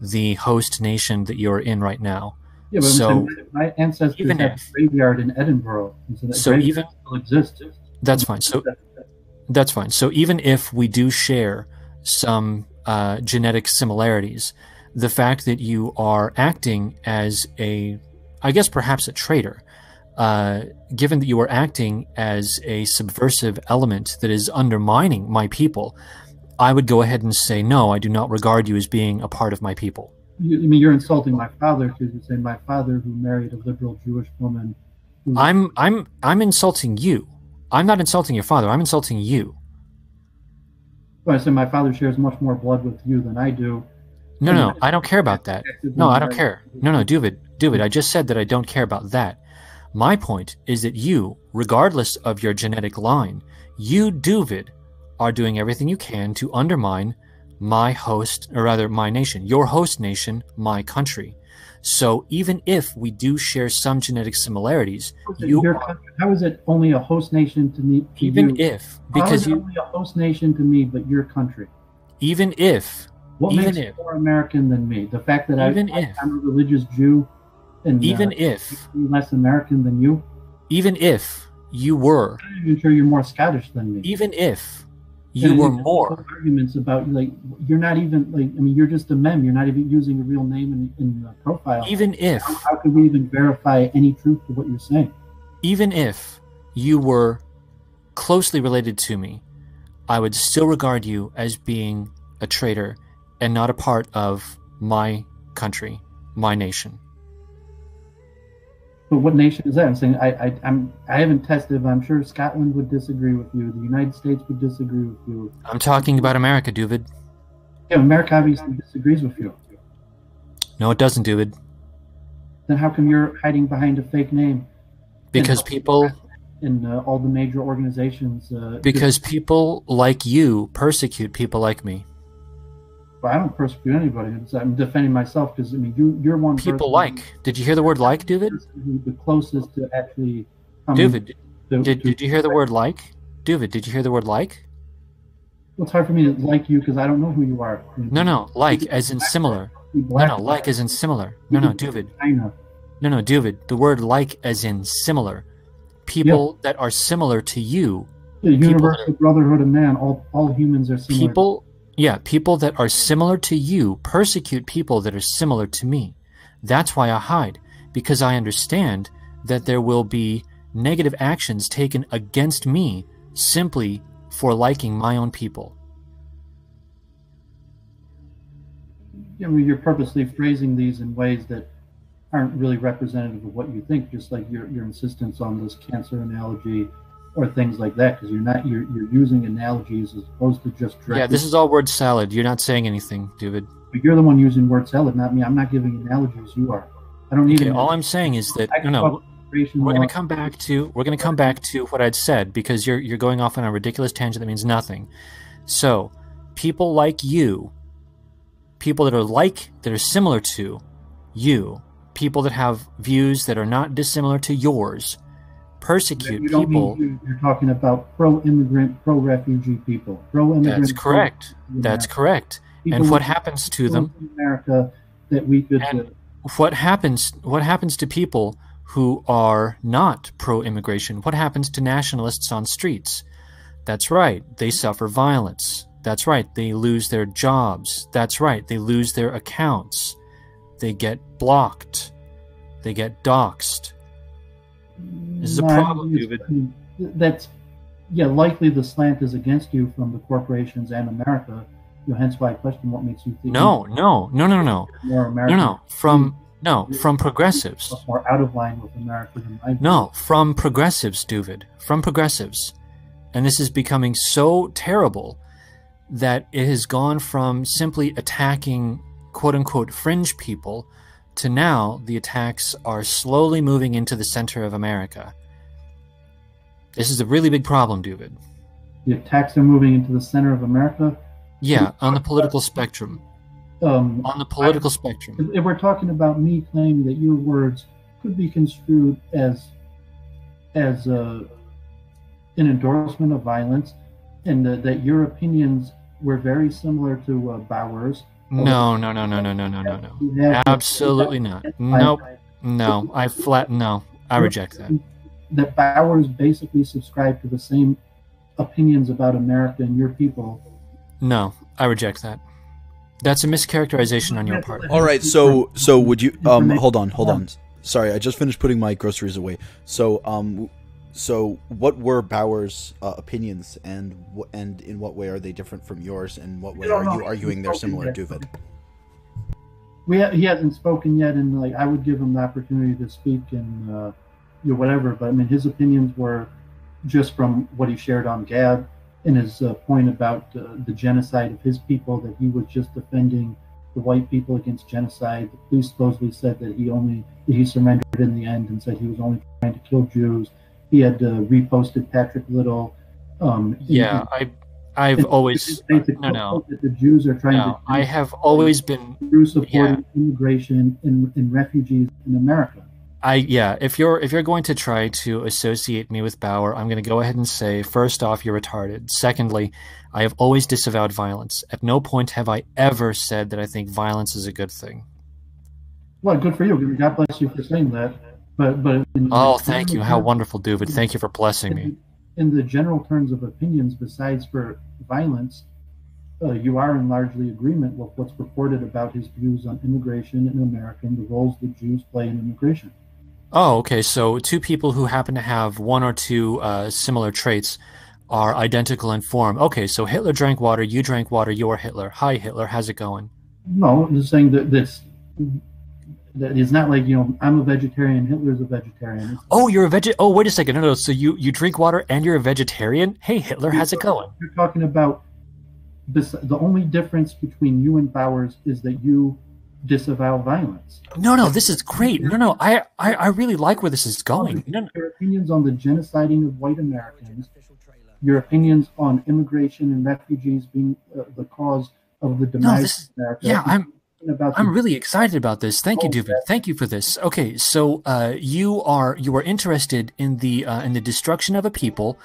the host nation that you're in right now. Yeah, but so my ancestors have a graveyard in Edinburgh, so even still exists. That's fine. So that's fine. So even if we do share some genetic similarities, the fact that you are acting as I guess perhaps a traitor, given that you are acting as a subversive element that is undermining my people, I would go ahead and say, no, I do not regard you as being a part of my people. You're insulting my father because you say my father who married a liberal Jewish woman. I'm insulting you. I'm not insulting your father. I'm insulting you. Well, I said my father shares much more blood with you than I do. No, I don't care about that. No, I don't care. No, Doovid, I just said that I don't care about that. My point is that you, regardless of your genetic line, you, Doovid, are doing everything you can to undermine my host, or rather my nation, your host nation, my country. So even if we do share some genetic similarities, how is it only a host nation to me? Because only a host nation to me, but your country. What makes you more American than me? The fact that I'm a religious Jew, and less American than you. Even if you were, I'm not even sure you're more Scottish than me. Even if you were more arguments about you're not even you're just a mem. You're not even using a real name in the profile. Even if how could we even verify any truth to what you're saying? Even if you were closely related to me, I would still regard you as being a traitor and not a part of my country, my nation. But what nation is that? I'm saying I haven't tested, but I'm sure Scotland would disagree with you. The United States would disagree with you. I'm talking about America, Doovid. Yeah, America obviously disagrees with you. No, it doesn't, Doovid. Then how come you're hiding behind a fake name? Because people in all the major organizations. Because people like you persecute people like me. But I don't persecute anybody. I'm defending myself because I mean you're one. People like. Did you hear the word like, Doovid? The closest to actually. Doovid, did you hear the word like? Doovid, did you hear the word like? Well, it's hard for me to like you because I don't know who you are. No, like as in similar. No, like as in similar. No, Doovid. No, Doovid. The word like as in similar. People that are similar to you. The universal brotherhood of man. All humans are similar. People that are similar to you persecute people that are similar to me. That's why I hide, because I understand that there will be negative actions taken against me simply for liking my own people. I mean, you're purposely phrasing these in ways that aren't really representative of what you think, just like your insistence on this cancer analogy or things like that, because you're using analogies as opposed to just directly. Yeah, this is all word salad. You're not saying anything, Doovid. But you're the one using word salad, not me. I'm not giving analogies. You are. I don't need. Okay, all I'm saying is that we're going to come back to what I'd said, because you're going off on a ridiculous tangent that means nothing. So, people like you, people that are similar to you, people that have views that are not dissimilar to yours, persecute people. You're talking about pro-immigrant, pro-refugee people. Pro-immigrant. That's correct. That's correct. And what happens to them? In America, that we could. What happens to people who are not pro-immigration? What happens to nationalists on streets? That's right. They suffer violence. That's right. They lose their jobs. That's right. They lose their accounts. They get blocked. They get doxxed. This is a problem, David. That's likely the slant is against you from the corporations and America. Hence why I question what makes you think. No. More American. From progressives. More out of line with America than I do. No, from progressives, Doovid. From progressives. And this is becoming so terrible that it has gone from simply attacking quote-unquote fringe people to now the attacks are slowly moving into the center of America. This is a really big problem, Doovid. The attacks are moving into the center of America? Yeah, on the political spectrum. On the political spectrum. If we're talking about me claiming that your words could be construed as an endorsement of violence, and that your opinions were very similar to Bauer's. No. Absolutely not. Nope. No. I reject that. That Bauer's basically subscribed to the same opinions about America and your people. No, I reject that. That's a mischaracterization on your part. All right, so would you hold on. Sorry, I just finished putting my groceries away. So what were Bauer's opinions, and in what way are they different from yours, and what way are you arguing they're similar, Doovid? He hasn't spoken yet, and I would give him the opportunity to speak and whatever. But I mean, his opinions were just from what he shared on Gab, and his point about the genocide of his people, that he was just defending the white people against genocide. The police supposedly said that he surrendered in the end, and said he was only trying to kill Jews. He had reposted Patrick Little. I've always that the Jews are trying to. I have always been through supporting immigration and refugees in America. If you're going to try to associate me with Bauer, I'm going to go ahead and say, first off, you're retarded. Secondly, I have always disavowed violence. At no point have I ever said that I think violence is a good thing. Well, good for you. God bless you for saying that. But thank you. How wonderful, Doovid. Thank you for blessing me. In the general terms of opinions, besides for violence, you are in largely agreement with what's reported about his views on immigration in America and the roles that Jews play in immigration. Oh, okay. So two people who happen to have one or two similar traits are identical in form. Okay, so Hitler drank water, you drank water, you're Hitler. Hi, Hitler. How's it going? No, I'm just saying that that it's not like, I'm a vegetarian, Hitler's a vegetarian. Oh, you're a Oh, wait a second. No. So you drink water and you're a vegetarian? Hey, Hitler, how's it going? You're talking about the only difference between you and Bowers is that you disavow violence. No, this is great. No, I really like where this is going. No. Your opinions on the genociding of white Americans, your opinions on immigration and refugees being the cause of the demise of America. Yeah, I'm really excited about this. Thank you, Doovid. Thank you for this. Okay, so you are interested in the destruction of a people,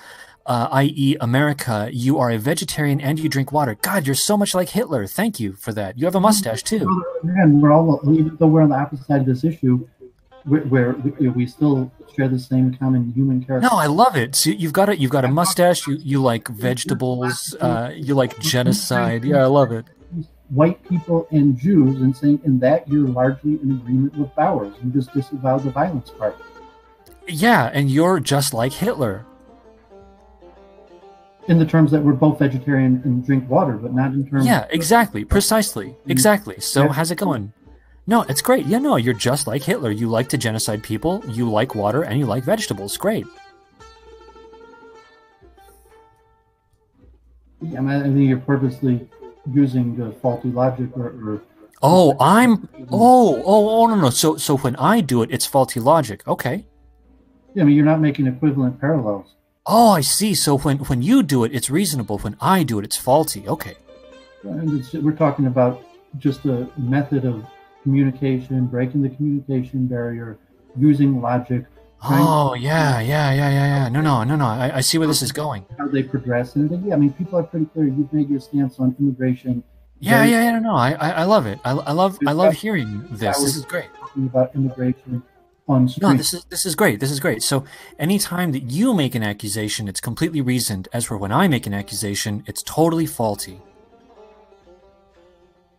i.e., America. You are a vegetarian and you drink water. God, you're so much like Hitler. Thank you for that. You have a mustache too. And we're all, even though we're on the opposite side of this issue, we still share the same common human character. No, I love it. So you've got a mustache. You like vegetables. You like genocide. Yeah, I love it. White people and Jews, and saying in that you're largely in agreement with Bowers. You just disavow the violence part. Yeah, and you're just like Hitler. In the terms that we're both vegetarian and drink water, but not in terms. Yeah, exactly, precisely, exactly. So how's it going? No, it's great. Yeah, no, you're just like Hitler. You like to genocide people. You like water, and you like vegetables. Great. Yeah, I think you're purposely using faulty logic or no. So when I do it, it's faulty logic. Okay. Yeah, I mean, you're not making equivalent parallels. Oh, I see. So when you do it, it's reasonable. When I do it, it's faulty. Okay. And we're talking about just a method of communication, breaking the communication barrier, using logic. Oh, yeah. No. I see where this is going. How they progress. And yeah, I mean, people are pretty clear. You've made your stance on immigration. Yeah. No, I love it. I love hearing this. This is great. Talking about immigration on street. No, this is great. This is great. So anytime that you make an accusation, it's completely reasoned. As for when I make an accusation, it's totally faulty.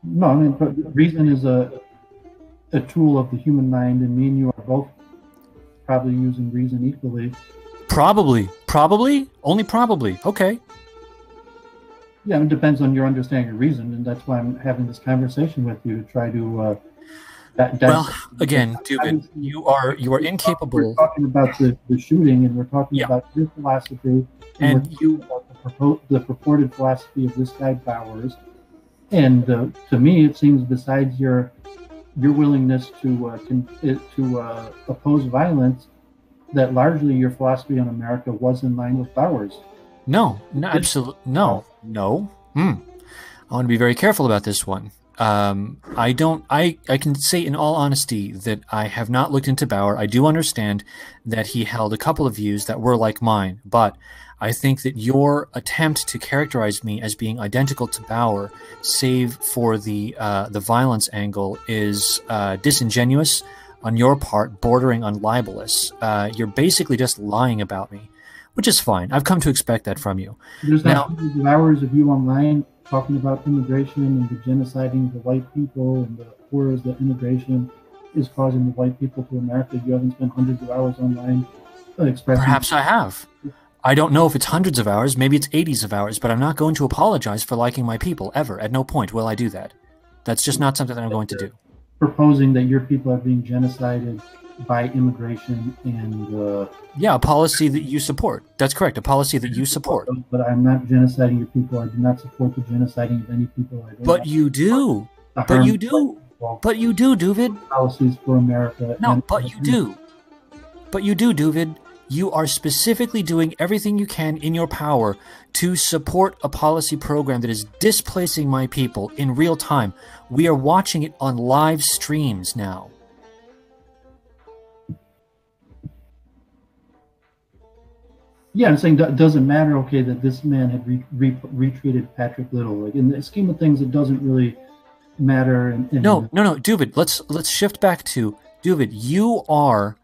No, I mean, reason is a tool of the human mind, and me and you are both probably using reason equally. Probably, only probably. Okay. Yeah, it depends on your understanding of reason, and that's why I'm having this conversation with you to try to. Well, again, Doovid, you are incapable. We're talking about the shooting, and we're talking about your philosophy, and you about the purported philosophy of this guy Bowers. And to me, it seems besides your willingness to oppose violence, that largely your philosophy on America was in line with Bowers. No, absolutely no. I want to be very careful about this one. I can say in all honesty that I have not looked into Bauer. I do understand that he held a couple of views that were like mine, but I think that your attempt to characterize me as being identical to Bauer, save for the violence angle, is disingenuous on your part, bordering on libelous. You're basically just lying about me, which is fine. I've come to expect that from you. There's now hundreds of hours of you online talking about immigration and the genociding of the white people and the horrors that immigration is causing the white people to America. You haven't spent hundreds of hours online expressing. Perhaps I have. I don't know if it's hundreds of hours, maybe it's 80s of hours, but I'm not going to apologize for liking my people, ever. At no point will I do that. That's just not something that I'm going to do. Proposing that your people are being genocided by immigration and... yeah, a policy that you support. That's correct, a policy that you support. But I'm not genociding your people. I do not support the genociding of any people. But you do. But you do. But you do, Doovid. Policies for America. No, but you do. But you do, Doovid. You are specifically doing everything you can in your power to support a policy program that is displacing my people in real time. We are watching it on live streams now. Yeah, I'm saying it doesn't matter, okay, that this man had retreated Patrick Little. Like, in the scheme of things, it doesn't really matter. No, Doovid, let's shift back to, Doovid, you are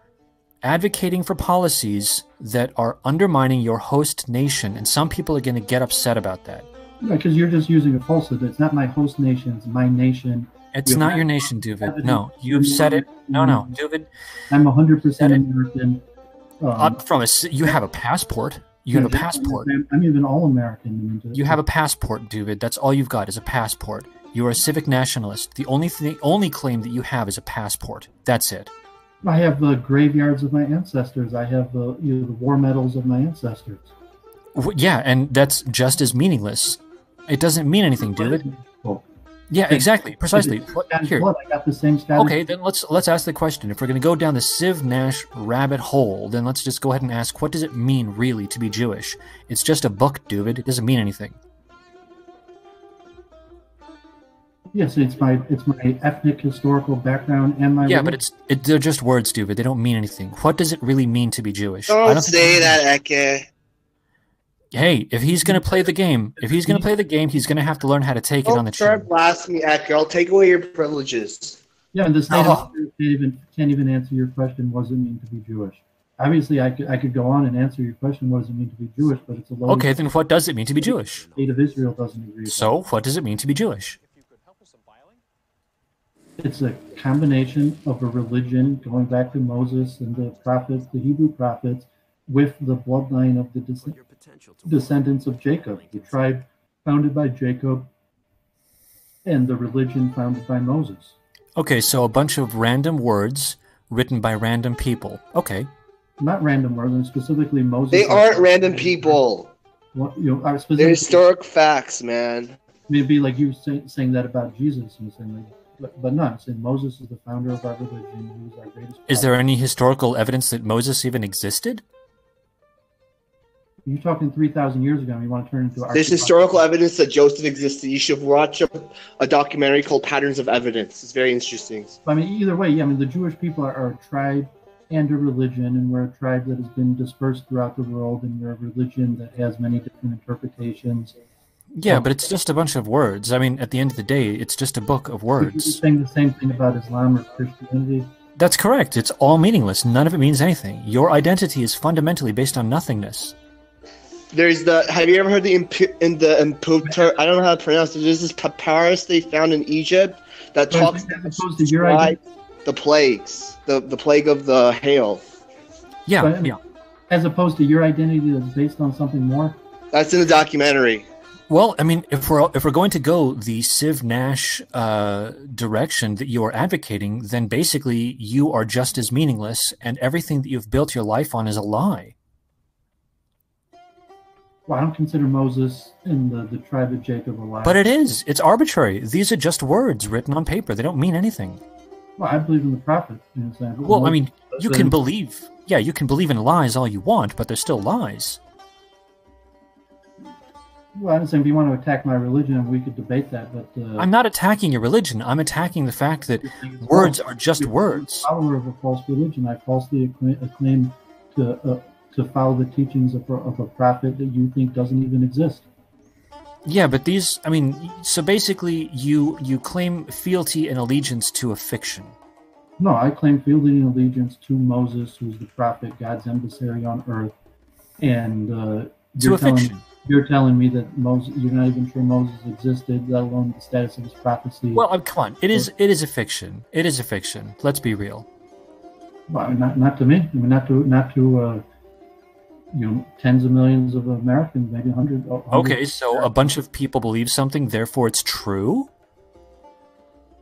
advocating for policies that are undermining your host nation, and some people are going to get upset about that. Yeah, because you're just using a falsehood. It's not my host nation, it's my nation. It's not your nation, Doovid. No, you've said it. No, Doovid. I'm 100% American. You have a passport. You have a passport. I'm even all-American. You have a passport, Doovid. That's all you've got is a passport. You are a civic nationalist. The only claim that you have is a passport. That's it. I have the graveyards of my ancestors. I have the war medals of my ancestors. Yeah, and that's just as meaningless. It doesn't mean anything, Doovid. Yeah, exactly, precisely. Here, I got the same status. okay, then let's ask the question. If we're going to go down the Siv Nash rabbit hole, then let's just go ahead and ask, what does it mean really to be Jewish? It's just a book, Doovid. It doesn't mean anything. Yes, it's my ethnic historical background and my yeah, but they're just words, Doovid. They don't mean anything. What does it really mean to be Jewish? Don't say that, Ecce. Hey, if he's going to play the game, he's going to have to learn how to take it on the chin. Don't start blasphemy, Ecce. I'll take away your privileges. Yeah, and the state of can't even answer your question. What does it mean to be Jewish? Obviously, I could go on and answer your question. What does it mean to be Jewish? But it's a low. Okay, then what does it mean to be Jewish? The state of Israel doesn't agree. So, what does it mean to be Jewish? It's a combination of a religion going back to Moses and the prophets, the Hebrew prophets, with the bloodline of the descendants of Jacob, the tribe founded by Jacob, and the religion founded by Moses. Okay, so a bunch of random words written by random people. Okay. Not random words, and specifically Moses. They aren't random people. They're historic facts, man. Maybe like you saying that about Jesus, and saying but no, I'm saying Moses is the founder of our religion. He was our greatest prophet. Is there any historical evidence that Moses even existed? You're talking 3,000 years ago, and you want to turn into... There's historical evidence that Joseph existed. You should watch a documentary called Patterns of Evidence. It's very interesting. I mean, either way, yeah, I mean, the Jewish people are a tribe and a religion, and we're a tribe that has been dispersed throughout the world, and we're a religion that has many different interpretations. Yeah, but it's just a bunch of words. I mean, at the end of the day, it's just a book of words. You're saying the same thing about Islam or Christianity? That's correct. It's all meaningless. None of it means anything. Your identity is fundamentally based on nothingness. There's have you ever heard I don't know how to pronounce it. There's this papyrus they found in Egypt that talks about the plagues, the plague of the hail. Yeah, yeah. As opposed to your identity that's based on something more? That's in the documentary. Well, I mean, if we're going to go the Siv Nash direction that you are advocating, then basically you are just as meaningless, and everything that you've built your life on is a lie. Well, I don't consider Moses and the tribe of Jacob a lie. But it is. It's arbitrary. These are just words written on paper. They don't mean anything. Well, I believe in the prophet. You know what I'm saying? Well, I mean, you can believe in lies all you want, but they're still lies. Well, I'm saying if you want to attack my religion, we could debate that, but... I'm not attacking your religion. I'm attacking the fact that words are just words. I'm a follower of a false religion. I falsely acclaim to follow the teachings of a prophet that you think doesn't even exist. Yeah, but these... I mean, so basically you claim fealty and allegiance to a fiction. No, I claim fealty and allegiance to Moses, who's the prophet, God's emissary on earth, and... to a fiction. You're telling me that you're not even sure Moses existed, let alone the status of his prophecy. Well, come on. It is a fiction. It is a fiction. Let's be real. Well, not to me. I mean, not to tens of millions of Americans, maybe 100. Okay, so a bunch of people believe something, therefore it's true?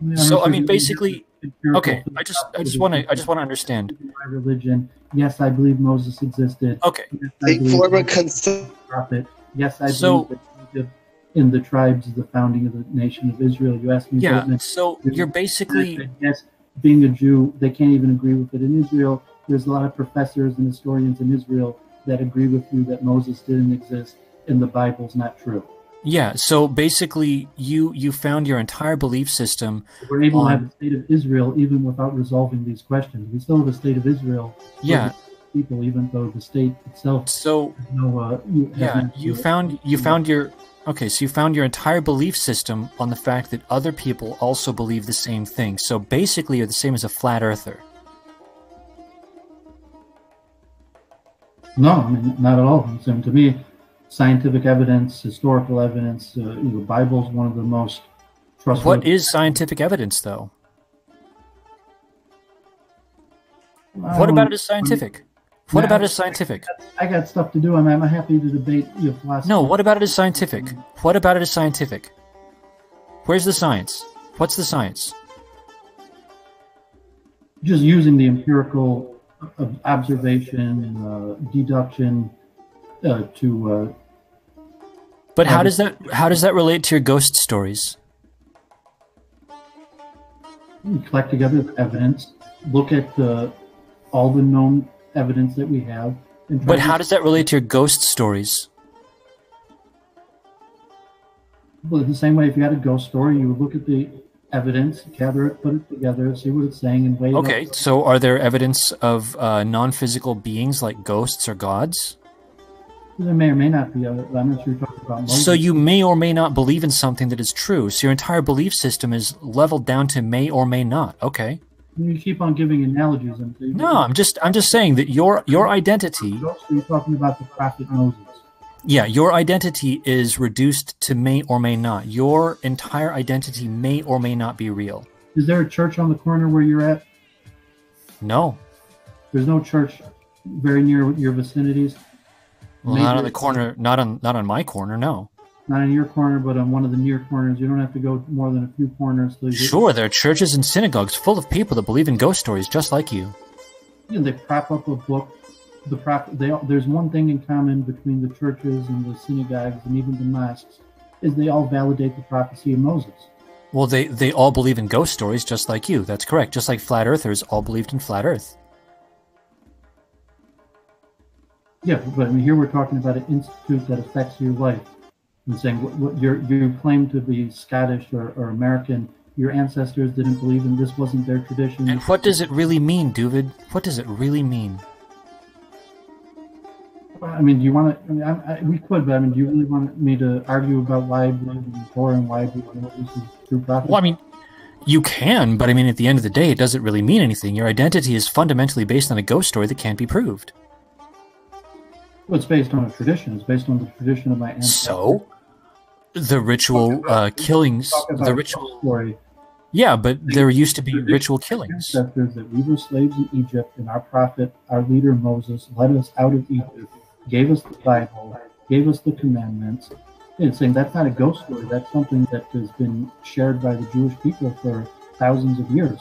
Yeah, so I mean, basically, okay. I just want to understand. My religion. Yes, I believe Moses existed. Okay. Yes, they form a prophet. Yes, I believe that Egypt in the tribes is the founding of the nation of Israel. You asked me. Yeah. So you're basically. Yes, being a Jew, they can't even agree with it in Israel. There's a lot of professors and historians in Israel that agree with you that Moses didn't exist and the Bible's not true. Yeah, so basically you found your entire belief system. We're able to have a state of Israel even without resolving these questions. We still have a state of Israel. Yeah. People, even though the state itself. So you found your entire belief system on the fact that other people also believe the same thing. So basically, you're the same as a flat earther. No, I mean, not at all. So to me, scientific evidence, historical evidence, the Bible is one of the most trustworthy. What is scientific evidence, though? What about it is scientific? What about it is scientific? I got stuff to do. I'm happy to debate your philosophy. No, what about it is scientific? What about it is scientific? Where's the science? What's the science? Just using the empirical observation, deduction to. But how does that relate to your ghost stories? We collect together the evidence, look at all the known evidence that we have. But how does that relate to your ghost stories? Well, the same way if you had a ghost story, you would look at the evidence, gather it, put it together, see what it's saying, and weigh it up. Okay, so are there evidence of non-physical beings like ghosts or gods? There may or may not be. I'm not sure you're talking about Moses. So you may or may not believe in something that is true. So your entire belief system is leveled down to may or may not. Okay. You keep on giving analogies. No, I'm just saying that your identity. So you're talking about the prophet Moses. Yeah, your identity is reduced to may or may not. Your entire identity may or may not be real. Is there a church on the corner where you're at? No. There's no church very near your vicinities? Well, not on the corner. Not on my corner. No. Not in your corner, but on one of the near corners. You don't have to go more than a few corners. Sure, there are churches and synagogues full of people that believe in ghost stories, just like you. Yeah, they prop up a book. There's one thing in common between the churches and the synagogues and even the mosques, is they all validate the prophecy of Moses. Well, they all believe in ghost stories, just like you. That's correct. Just like flat earthers all believed in flat Earth. Yeah, but I mean, here we're talking about an institute that affects your life. And saying what you claim to be Scottish or American, your ancestors didn't believe in, this wasn't their tradition. And what does it really mean, Doovid? What does it really mean? I mean, do you want to? I mean, we could, but I mean, do you really want me to argue about why I believe in the Torah and why I believe in Moses is true prophet? Well, I mean, you can, but I mean, at the end of the day, it doesn't really mean anything. Your identity is fundamentally based on a ghost story that can't be proved. Well, it's based on a tradition. It's based on the tradition of my ancestors. So, the ritual killings, the ritual story. Yeah, but there used to be ritual killings. Ancestors that we were slaves in Egypt, and our prophet, our leader Moses, led us out of Egypt, gave us the Bible, gave us the commandments. And saying that's not a ghost story. That's something that has been shared by the Jewish people for thousands of years.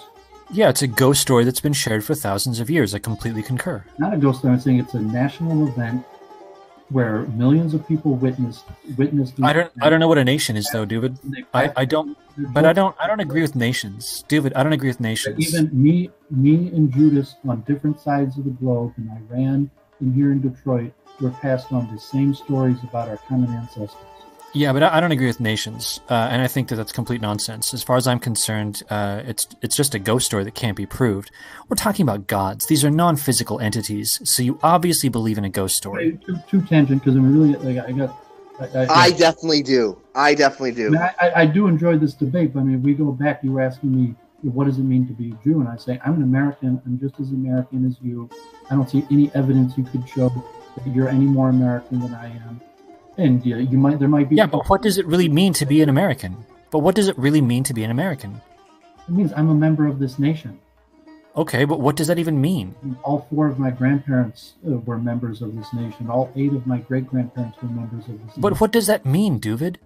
Yeah, it's a ghost story that's been shared for thousands of years. I completely concur. Not a ghost story. I'm saying it's a national event where millions of people witnessed. I don't know what a nation is though, Doovid. I don't agree with nations, Doovid. I don't agree with nations. Even me and Judas on different sides of the globe in Iran and here in Detroit were passed on the same stories about our common ancestors. Yeah, but I don't agree with nations, and I think that that's complete nonsense. As far as I'm concerned, it's just a ghost story that can't be proved. We're talking about gods. These are non-physical entities, so you obviously believe in a ghost story. Too tangent, because I'm really I definitely do. I mean, I do enjoy this debate, but I mean, if we go back, you were asking me, what does it mean to be a Jew? And I say, I'm an American. I'm just as American as you. I don't see any evidence you could show that you're any more American than I am. And there might be. Yeah, but what does it really mean to be an American? But what does it really mean to be an American? It means I'm a member of this nation. Okay, but what does that even mean? All 4 of my grandparents were members of this nation. All 8 of my great-grandparents were members of this nation. But what does that mean, Doovid?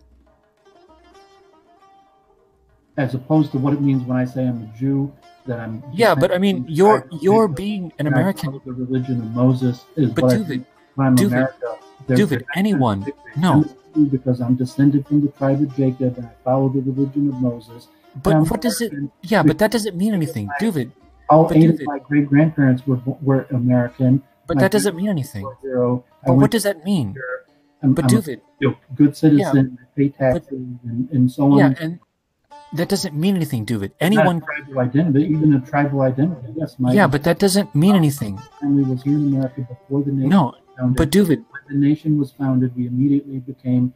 As opposed to what it means when I say I'm a Jew, that I'm. Yeah, but I mean, you're being an American. The religion of Moses is. But Doovid, I'm America. Doovid, anyone? No. Because I'm descended from the tribe of Jacob and I follow the religion of Moses. But what does it? Yeah, but that doesn't mean anything, Doovid. All 8 of my great grandparents were American. But that doesn't mean anything. But what does that mean? But Doovid, good citizen, pay taxes, and so on. Yeah, and that doesn't mean anything, Doovid. Anyone. Tribal identity, even a tribal identity. Yes. Yeah, but that doesn't mean anything. Family was here in America before the nation. No, but Doovid. When the nation was founded, we immediately became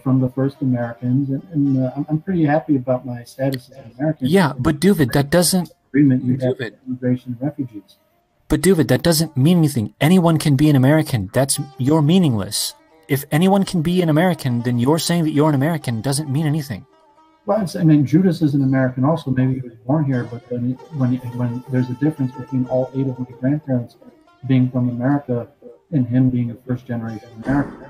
from the first Americans, and I'm pretty happy about my status as an American. Yeah, but Doovid, that doesn't. Agreement you have with immigration and refugees. But Doovid, that doesn't mean anything. Anyone can be an American. You're meaningless. If anyone can be an American, then you're saying that you're an American doesn't mean anything. Well, I mean, Judas is an American also. Maybe he was born here, but when there's a difference between all 8 of my grandparents being from America and him being a first-generation American.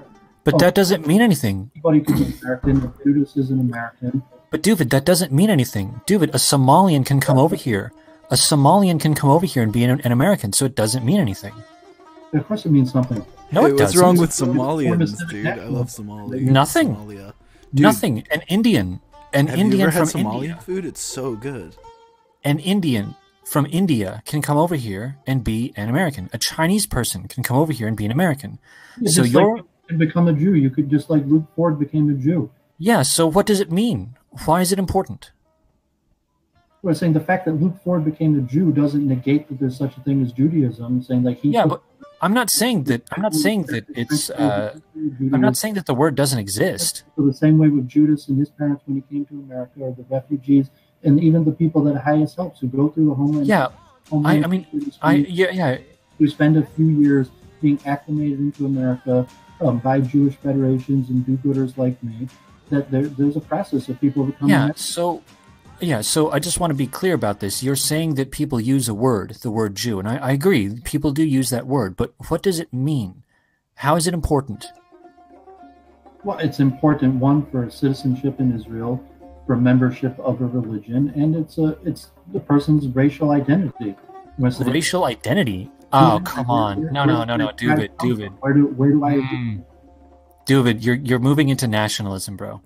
But that doesn't mean anything. Anybody can be American. Judas is an American. But Doovid, that doesn't mean anything. Doovid, a Somalian can come over here. A Somalian can come over here and be an American, so it doesn't mean anything. Of course it means something. No, it doesn't. What's wrong with Somalians, dude? I love Somalia. Nothing. Somalia. Dude, nothing. An Indian. Have you ever had Somalian food? It's so good. an Indian from India can come over here and be an American. A Chinese person can come over here and be an American. Yeah, so you're like, you can become a Jew. You could just like Luke Ford became a Jew. Yeah. So what does it mean? Why is it important? We're saying the fact that Luke Ford became a Jew doesn't negate that there's such a thing as Judaism. I'm saying like he. Yeah, but I'm not saying that. I'm not saying that it's. I'm not saying that the word doesn't exist. So the same way with Judas and his parents when he came to America, or the refugees, and even the people that highest helps who go through the homeland. Yeah, who spend a few years being acclimated into America by Jewish federations and do-gooders like me. That there's a process of people becoming. Yeah. So I just want to be clear about this. You're saying that people use the word Jew, and I agree. People do use that word, but what does it mean? How is it important? Well, it's important, one, for citizenship in Israel, for membership of a religion, and it's the person's racial identity. Racial identity? Oh, come on. No, Doovid. Where do I... Doovid, you're moving into nationalism, bro.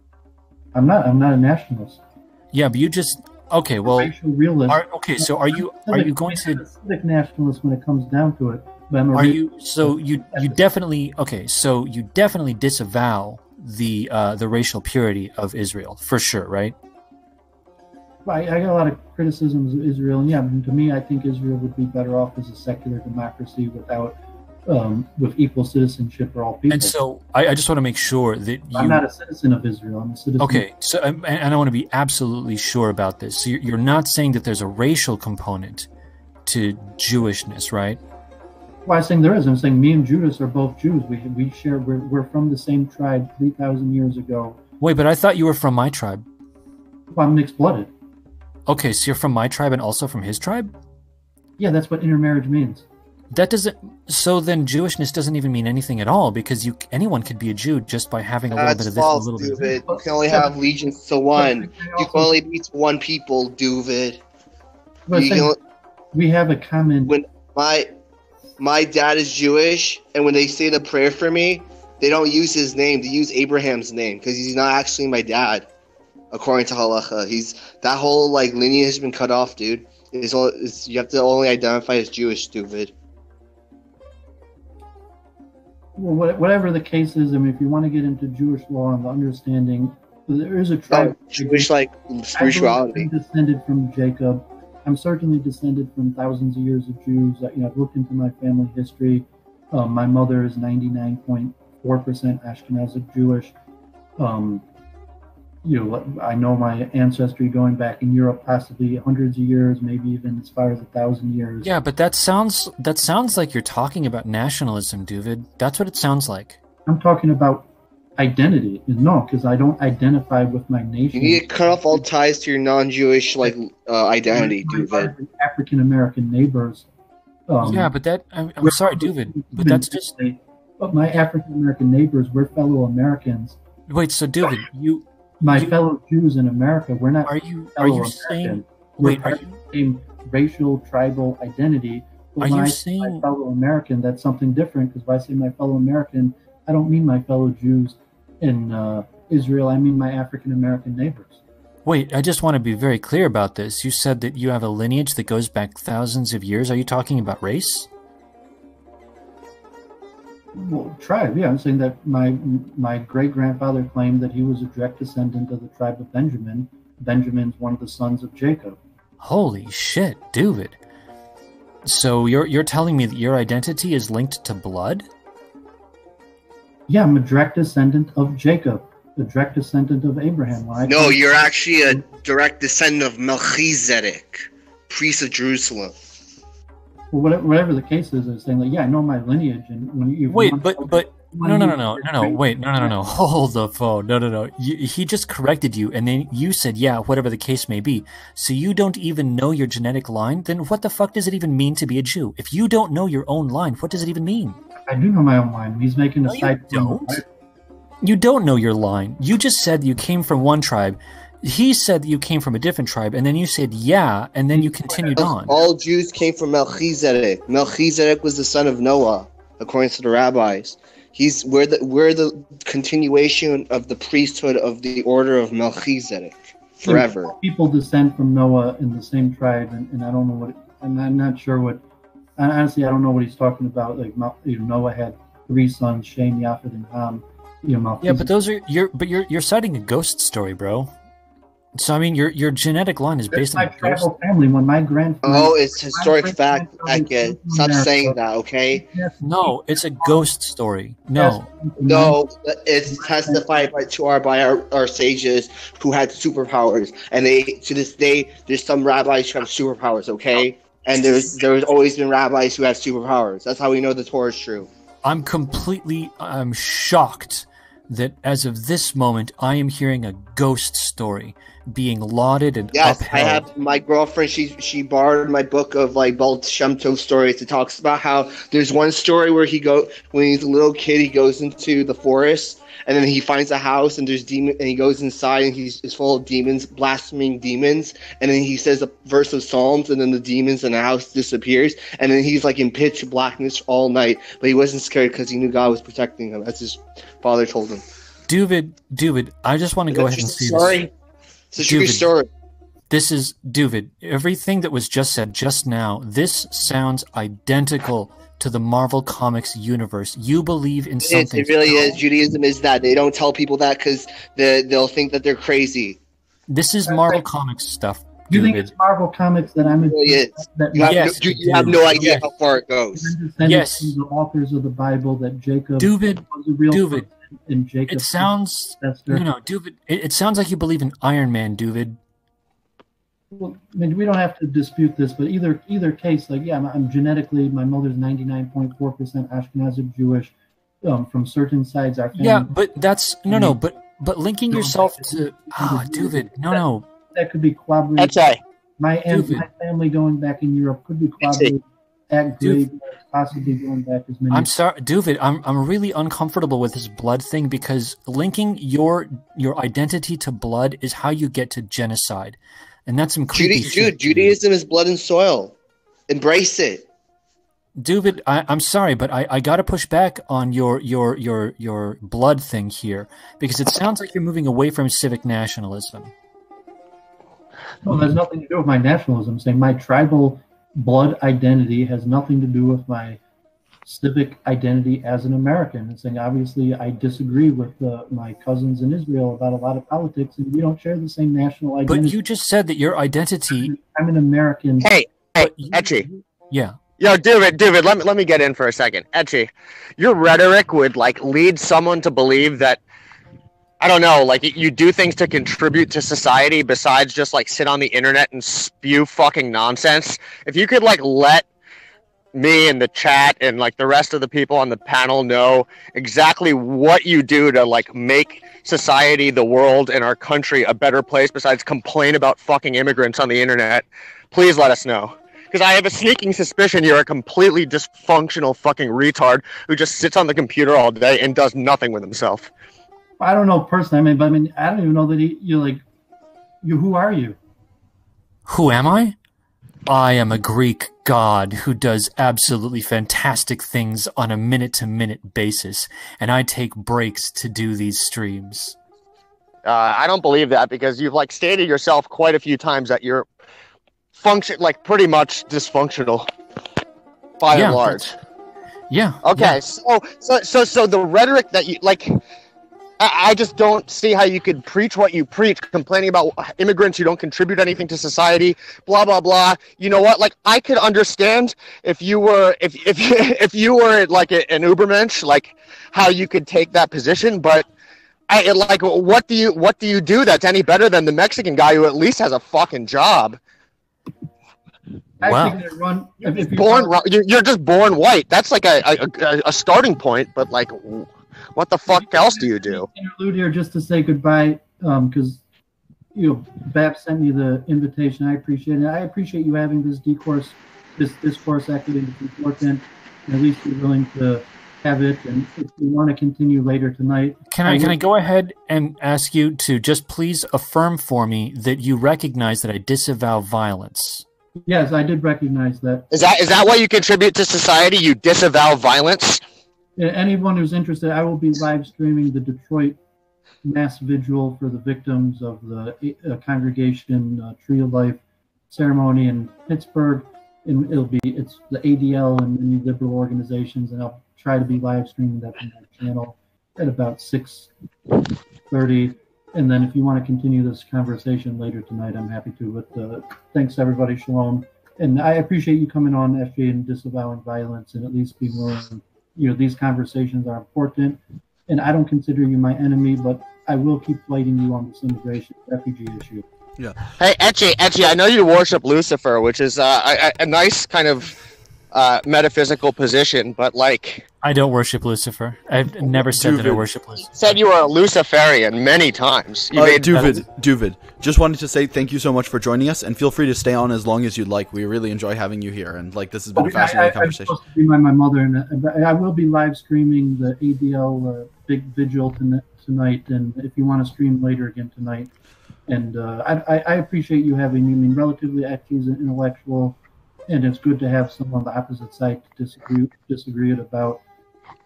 I'm not a nationalist. Yeah, but you just... Okay, well... Racial realist. So are you going to... I'm a civic nationalist when it comes down to it. You definitely disavow the racial purity of Israel, for sure, right? I got a lot of criticisms of Israel, and yeah, to me, I think Israel would be better off as a secular democracy with equal citizenship for all people. And so, I just want to make sure that I'm not a citizen of Israel. I'm a citizen. Okay, so and I want to be absolutely sure about this. So you're not saying that there's a racial component to Jewishness, right? Well, I'm saying there is. I'm saying me and Judas are both Jews. We're from the same tribe 3,000 years ago. Wait, but I thought you were from my tribe. Well, I'm mixed-blooded. Okay, so you're from my tribe and also from his tribe? Yeah, that's what intermarriage means. That doesn't. So then Jewishness doesn't even mean anything at all, because anyone could be a Jew just by having a little bit of this, false, a little Doovid. bit of that. You can only have allegiance to one. You can only be to one people, Doovid. We have a common. When my dad is Jewish, and when they say the prayer for me, they don't use his name. They use Abraham's name because he's not actually my dad, according to halacha. That whole lineage has been cut off, dude. You have to only identify as Jewish, Doovid. Well, whatever the case is, I mean, if you want to get into Jewish law and the understanding, there is a tribe. Jewish spirituality. I'm descended from Jacob. I'm certainly descended from thousands of years of Jews. I've looked into my family history. My mother is 99.4% Ashkenazic Jewish. I know my ancestry going back in Europe, possibly hundreds of years, maybe even as far as 1,000 years. Yeah, but that sounds like you're talking about nationalism, Doovid. That's what it sounds like. I'm talking about identity. No, because I don't identify with my nation. You need to cut off all ties to your non-Jewish identity, Doovid. African American neighbors. Yeah, but I'm sorry, Doovid, but that's just. But my African American neighbors, we're fellow Americans. Wait, so Doovid, fellow Jews in America, we're not. Are you saying? Wait, are you the same racial tribal identity? Are you saying my fellow American? That's something different, because when I say my fellow American, I don't mean my fellow Jews in Israel. I mean my African American neighbors. Wait, I just want to be very clear about this. You said that you have a lineage that goes back thousands of years. Are you talking about race? Well, tribe, yeah. I'm saying that my great-grandfather claimed that he was a direct descendant of the tribe of Benjamin. Benjamin's one of the sons of Jacob. Holy shit, Doovid. So you're telling me that your identity is linked to blood? Yeah, I'm a direct descendant of Jacob, a direct descendant of Abraham. No, you're actually a direct descendant of Melchizedek, priest of Jerusalem. Well, whatever the case is, I'm saying I know my lineage, and when you wait, but no, wait, no, hold the phone, no. He just corrected you, and then you said, yeah, whatever the case may be. So you don't even know your genetic line? Then what the fuck does it even mean to be a Jew? If you don't know your own line, what does it even mean? I do know my own line. He's making a side. You don't know your line. You just said you came from one tribe. He said that you came from a different tribe, and then you said, yeah, and then you continued on. All Jews came from Melchizedek. Melchizedek was the son of Noah, according to the rabbis. We're the continuation of the priesthood of the order of Melchizedek. forever. People descend from Noah in the same tribe, and I don't know what. I'm not sure what. Honestly, I don't know what he's talking about. Like, Noah had 3 sons: Shem, Japheth, and Ham. Yeah, but those are you're citing a ghost story, bro. So I mean, your genetic line is based on my tribal family. When my grandfather, it's historic fact. Ecce, stop saying that, okay? No, it's a ghost story. No, it's testified by our sages who had superpowers, and to this day, there's some rabbis who have superpowers, okay? And there's always been rabbis who have superpowers. That's how we know the Torah is true. I'm shocked that as of this moment, I am hearing a ghost story being lauded and upheld. I have my girlfriend. She borrowed my book of like Baal Shem Tov stories. It talks about how there's one story where when he's a little kid, he goes into the forest and then he finds a house and there's demon, and he goes inside and it's full of demons, blaspheming demons. And then he says a verse of Psalms and then the demons in the house disappears. And then he's like in pitch blackness all night, but he wasn't scared because he knew God was protecting him. That's his father told him. Doovid, I just want to go ahead and see this. It's a true story. This is Doovid. Everything that was just said just now, this sounds identical to the Marvel Comics universe. You believe in something. It really is. Judaism is that. They don't tell people that because they'll think that they're crazy. This is Marvel Comics stuff. You think it's Marvel Comics that I'm in? It really is. You have no idea how far it goes. Yes. The authors of the Bible that Jacob was a real person. And Jacob, it sounds, Doovid. It sounds like you believe in Iron Man, Doovid. Well, I mean, we don't have to dispute this, but either case, like, yeah, I'm genetically, my mother's 99.4% Ashkenazic Jewish. From certain sides, our family. Yeah, but that's but linking yourself to Doovid, no. That could be corroborated. Okay. My family going back in Europe could be corroborated. Possibly going back as many. I'm sorry, Doovid. I'm really uncomfortable with this blood thing because linking your identity to blood is how you get to genocide, and that's some creepy shit. Judaism is blood and soil. Embrace it, Doovid. I'm sorry, but I got to push back on your blood thing here because it sounds like you're moving away from civic nationalism. No, there's nothing to do with my nationalism. I'm saying my tribal blood identity has nothing to do with my civic identity as an American. And saying, obviously, I disagree with my cousins in Israel about a lot of politics, and we don't share the same national identity. But you just said that your identity... I'm an American. Hey, Ecce. Yeah. Yo, Doovid, let me get in for a second. Ecce, your rhetoric would, like, lead someone to believe that, I don't know, like, you do things to contribute to society besides just, like, sit on the internet and spew fucking nonsense. If you could, like, let me and the chat and, like, the rest of the people on the panel know exactly what you do to, like, make society, the world, and our country a better place besides complain about fucking immigrants on the internet, please let us know. Because I have a sneaking suspicion you're a completely dysfunctional fucking retard who just sits on the computer all day and does nothing with himself. I don't know personally. I don't even know that who are you? Who am I? I am a Greek god who does absolutely fantastic things on a minute-to-minute basis, and I take breaks to do these streams. I don't believe that because you've, like, stated yourself quite a few times that you're pretty much dysfunctional by and large. Yeah. Okay, yeah. So the rhetoric that you, like... I just don't see how you could preach what you preach, complaining about immigrants who don't contribute anything to society, blah blah blah. You know what? Like, I could understand if you were if you were like an Ubermensch, like how you could take that position. But what do you do that's any better than the Mexican guy who at least has a fucking job? Wow. You're just born white. That's like a starting point, but like. What the fuck else do you do? Interlude here just to say goodbye, because Bab sent me the invitation. I appreciate it. I appreciate you having this discourse. Actually, it's important. At least you're willing to have it, and if you want to continue later tonight, can I go ahead and ask you to just please affirm for me that you recognize that I disavow violence? Yes, I did recognize that. Is that what you contribute to society? You disavow violence? Anyone who's interested, I will be live streaming the Detroit mass vigil for the victims of the congregation Tree of Life ceremony in Pittsburgh. And it's the ADL and many liberal organizations, and I'll try to be live streaming that from my channel at about 6:30. And then if you want to continue this conversation later tonight, I'm happy to. But thanks everybody, shalom. And I appreciate you coming on, FJ, and disavowing violence and at least being willing. These conversations are important, and I don't consider you my enemy, but I will keep fighting you on this immigration refugee issue. Yeah. Hey, Ecce, I know you worship Lucifer, which is a nice kind of metaphysical position, but like... I don't worship Lucifer. I've never said that I worship Lucifer. Said you were a Luciferian many times. Doovid, just wanted to say thank you so much for joining us, and feel free to stay on as long as you'd like. We really enjoy having you here, and like this has been a fascinating conversation. I'm supposed to be my mother, and I will be live streaming the ADL big vigil tonight, and if you want to stream later again tonight. And I appreciate you having me. I mean, relatively active as an intellectual, and it's good to have someone on the opposite side to disagree about.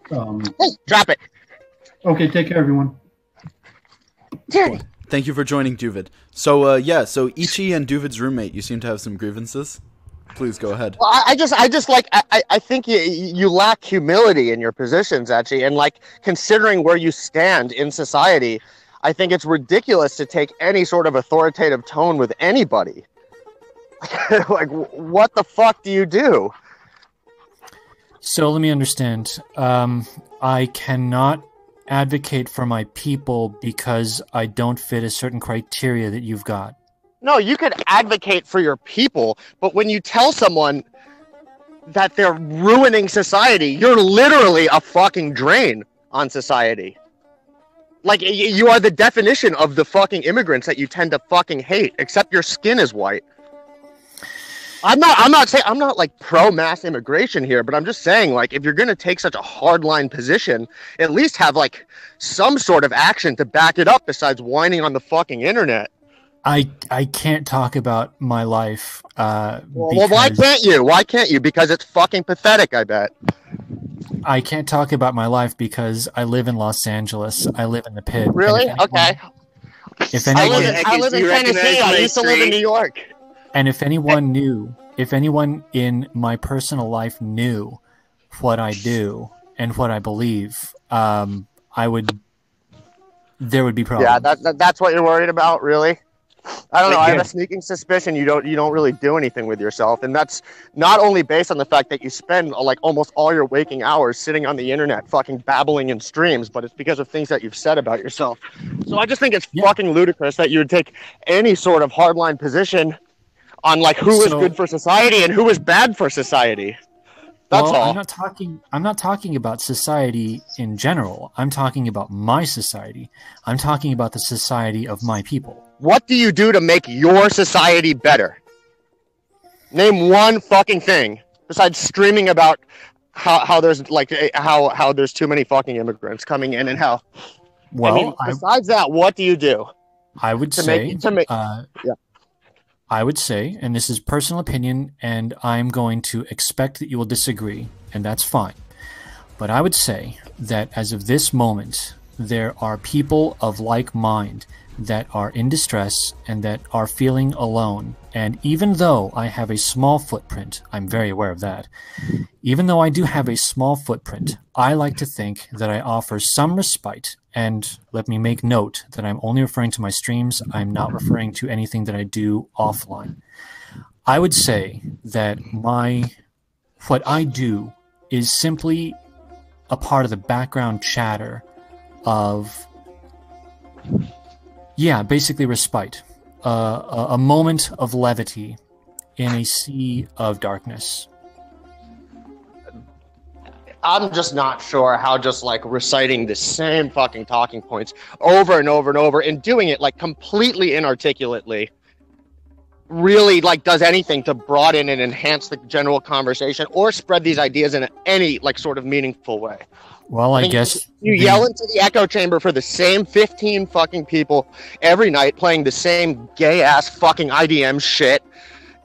Hey, drop it. Okay, take care, everyone. Cool. Thank you for joining, Doovid. So Ecce and Doovid's roommate, you seem to have some grievances. Please go ahead. Well, I think you lack humility in your positions, actually, and like considering where you stand in society. I think it's ridiculous to take any sort of authoritative tone with anybody. Like, what the fuck do you do? So let me understand. I cannot advocate for my people because I don't fit a certain criteria that you've got. No, you could advocate for your people, but when you tell someone that they're ruining society, you're literally a fucking drain on society. Like, you are the definition of the fucking immigrants that you tend to fucking hate, except your skin is white. I'm not like pro mass immigration here, but I'm just saying, like, if you're going to take such a hardline position, at least have like some sort of action to back it up besides whining on the fucking internet. I can't talk about my life. Well, why can't you? Why can't you? Because it's fucking pathetic, I bet. I can't talk about my life because I live in Los Angeles. I live in the pit. Really? Okay. If anyone, I live in Tennessee. I used to live in New York. And if anyone knew, if anyone in my personal life knew what I do and what I believe, there would be problems. Yeah, that's what you're worried about, really? I don't know. I have a sneaking suspicion you don't really do anything with yourself, and that's not only based on the fact that you spend like almost all your waking hours sitting on the internet, fucking babbling in streams, but it's because of things that you've said about yourself. So I just think it's fucking ludicrous that you would take any sort of hardline position on like who is good for society and who is bad for society. That's all. I'm not talking about society in general. I'm talking about my society. I'm talking about the society of my people. What do you do to make your society better? Name one fucking thing besides streaming about how there's like how there's too many fucking immigrants coming in and how. Well, I mean, besides that, what do you do? I would say, I would say, and this is personal opinion, and I'm going to expect that you will disagree, and that's fine. But I would say that as of this moment, there are people of like mind that are in distress and that are feeling alone. And even though I have a small footprint, I'm very aware of that. Even though I do have a small footprint, I like to think that I offer some respite. And let me make note that I'm only referring to my streams. I'm not referring to anything that I do offline. I would say that what I do is simply a part of the background chatter of, basically respite. A moment of levity in a sea of darkness. I'm just not sure how just like reciting the same fucking talking points over and over and over and doing it like completely inarticulately really like does anything to broaden and enhance the general conversation or spread these ideas in any like sort of meaningful way. Well, I guess you yell into the echo chamber for the same 15 fucking people every night playing the same gay ass fucking IDM shit.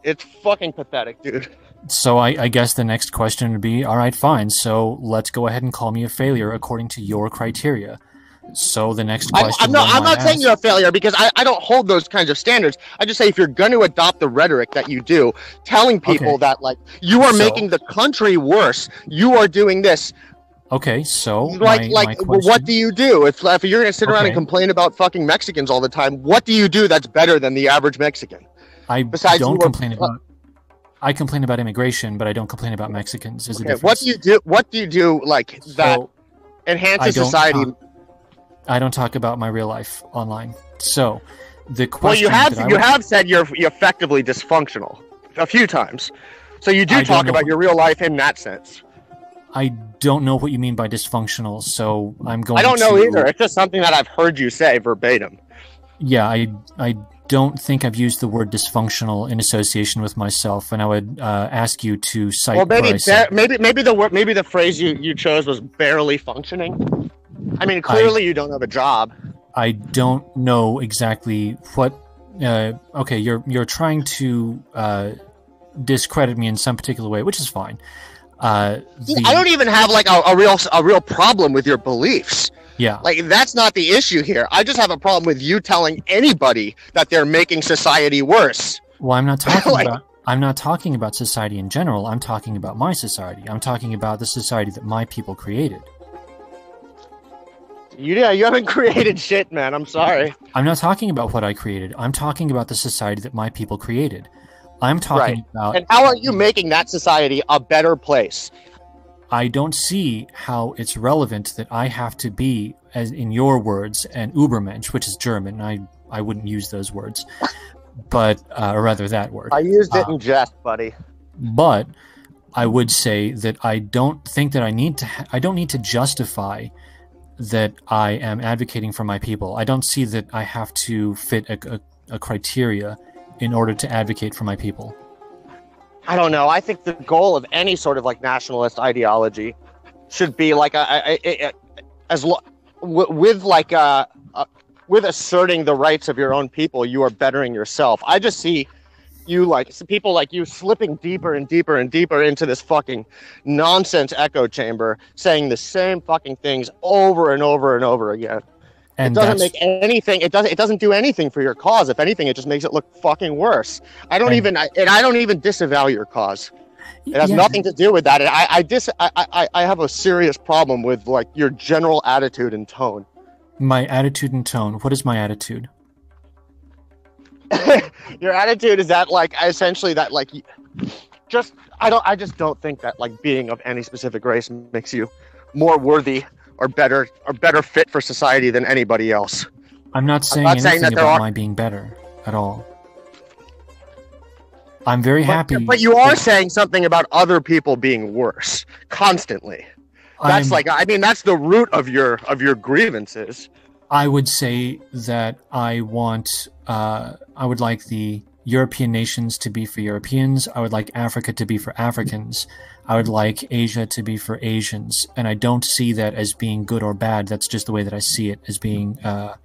It's fucking pathetic, dude. So I guess the next question would be, all right, fine. So let's go ahead and call me a failure according to your criteria. So the next question. I'm not saying you're a failure because I don't hold those kinds of standards. I just say if you're going to adopt the rhetoric that you do, telling people that like you are making the country worse, you are doing this. Okay, so my what do you do if you're going to sit around and complain about fucking Mexicans all the time? What do you do that's better than the average Mexican? I complain about immigration, but I don't complain about Mexicans. There's a difference. What do you do like that enhances society? I don't talk about my real life online. So the question. Well, you have said you're effectively dysfunctional a few times. So you do talk about your real life in that sense. I don't know what you mean by dysfunctional, so I'm going. I don't know either. It's just something that I've heard you say verbatim. Yeah, I don't think I've used the word dysfunctional in association with myself, and I would ask you to cite. Well, maybe the phrase you chose was barely functioning. I mean, clearly you don't have a job. I don't know exactly what. Okay, you're trying to discredit me in some particular way, which is fine. I don't even have like a real problem with your beliefs. Yeah, like that's not the issue here. I just have a problem with you telling anybody that they're making society worse. Well, I'm not talking I'm not talking about society in general. I'm talking about my society. I'm talking about the society that my people created. You haven't created shit, man. I'm sorry. I'm not talking about what I created. I'm talking about the society that my people created. I'm talking about... And how are you making that society a better place? I don't see how it's relevant that I have to be, as in your words, an Übermensch, which is German. I wouldn't use those words, but or rather that word. I used it in jest, buddy. But I would say that I don't think that I don't need to justify that I am advocating for my people. I don't see that I have to fit a criteria in order to advocate for my people. I don't know. I think the goal of any sort of like nationalist ideology should be like with asserting the rights of your own people, you are bettering yourself. I just see you people like you slipping deeper and deeper and deeper into this fucking nonsense echo chamber, saying the same fucking things over and over and over again. And it doesn't make anything. It doesn't do anything for your cause. If anything, it just makes it look fucking worse. I don't even disavow your cause. It has nothing to do with that. I have a serious problem with like your general attitude and tone. My attitude and tone. What is my attitude? Your attitude is that like essentially that like I just don't think that like being of any specific race makes you more worthy or better fit for society than anybody else. I'm not saying anything about my being better at all. I'm very happy. But you are saying something about other people being worse constantly. That's that's the root of your grievances. I would say that I would like the European nations to be for Europeans. I would like Africa to be for Africans. I would like Asia to be for Asians. And I don't see that as being good or bad. That's just the way that I see it as being, I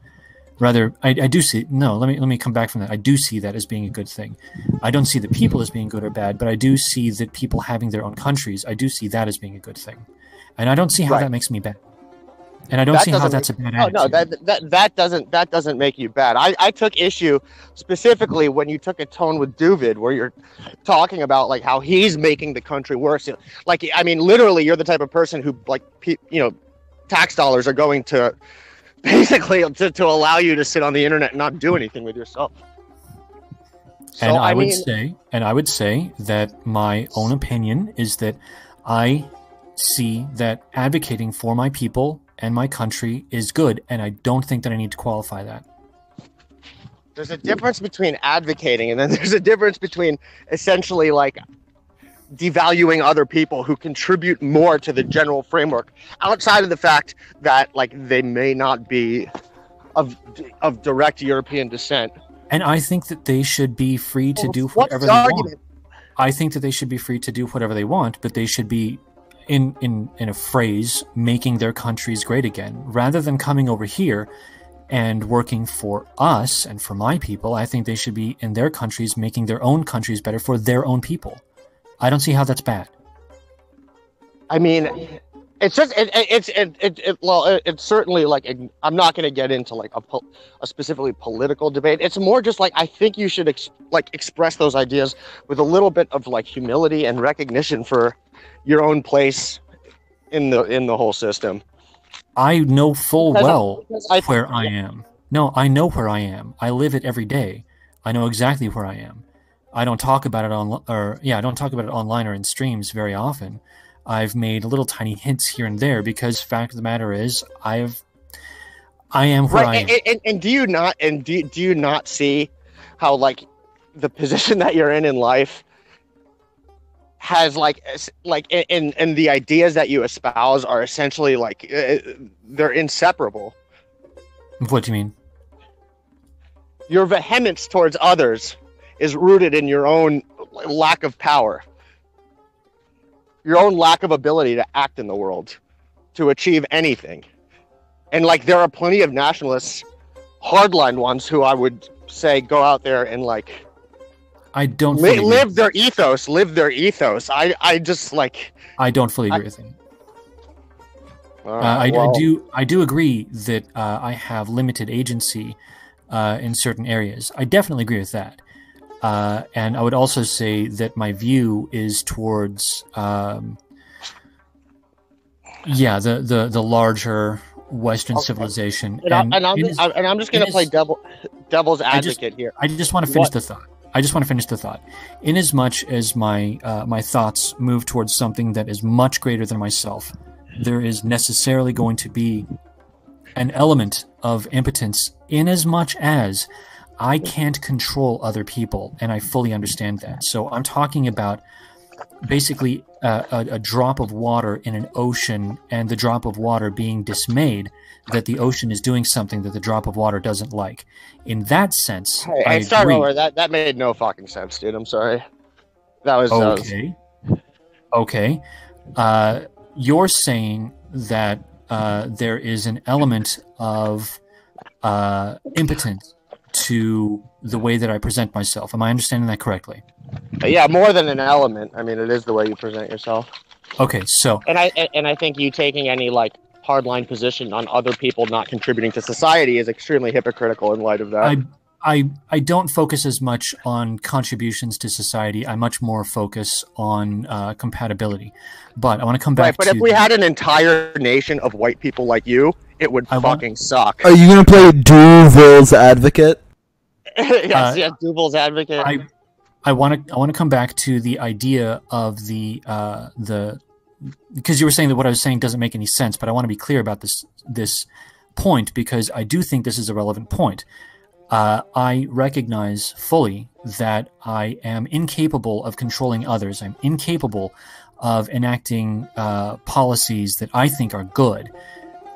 do see, no, let me come back from that. I do see that as being a good thing. I don't see the people as being good or bad, but I do see that people having their own countries, I do see that as being a good thing. And I don't see how that makes me bad. And I don't see how that's a bad attitude. No, that doesn't make you bad. I took issue specifically when you took a tone with Doooovid where you're talking about like how he's making the country worse. Like, I mean, literally, you're the type of person who like, tax dollars are going to basically to allow you to sit on the internet and not do anything with yourself. So, and I would say that my own opinion is that I see that advocating for my people and my country is good, and I don't think that I need to qualify that. There's a difference between advocating, and then there's a difference between essentially like devaluing other people who contribute more to the general framework, outside of the fact that like they may not be of direct European descent. And I think that they should be free to do whatever they want. I think that they should be free to do whatever they want, but they should be in a phrase, making their countries great again, rather than coming over here and working for us and for my people. I think they should be in their countries, making their own countries better for their own people. I don't see how that's bad. I mean, It's just it's certainly like I'm not going to get into like a specifically political debate. It's more just like I think you should express those ideas with a little bit of like humility and recognition for your own place in the whole system. I know full well where I am. No, I know where I am. I live it every day. I know exactly where I am. I don't talk about it I don't talk about it online or in streams very often. I've made little tiny hints here and there because fact of the matter is I am where I am. And do you not see how like the position that you're in life has and the ideas that you espouse are essentially like they're inseparable. What do you mean? Your vehemence towards others is rooted in your own lack of power. Your own lack of ability to act in the world, to achieve anything. And like there are plenty of nationalists, hardline ones, who I would say go out there and like I don't live their ethos. I just like I don't fully agree with him. I do agree that I have limited agency in certain areas. I definitely agree with that. And I would also say that my view is towards, the larger Western civilization. And I'm just going to play devil's advocate here. I just want to finish the thought. Inasmuch as my thoughts move towards something that is much greater than myself, there is necessarily going to be an element of impotence inasmuch as I can't control other people, and I fully understand that. So I'm talking about basically a drop of water in an ocean and the drop of water being dismayed that the ocean is doing something that the drop of water doesn't like. In that sense, I start agree. over. That made no fucking sense, dude. I'm sorry. That was okay. You're saying that there is an element of impotence to the way that I present myself. Am I understanding that correctly? Yeah, more than an element. I mean, it is the way you present yourself. Okay, so and I think you taking any like hardline position on other people not contributing to society is extremely hypocritical in light of that. I don't focus as much on contributions to society. I much more focus on compatibility. But I want to come back to... But if we had an entire nation of white people like you, it would fucking suck. Are you going to play Doooville's advocate? yes, Doooville's advocate. I want to come back to the idea of the because you were saying that what I was saying doesn't make any sense, but I want to be clear about this point because I do think this is a relevant point. I recognize fully that I am incapable of controlling others. I'm incapable of enacting policies that I think are good.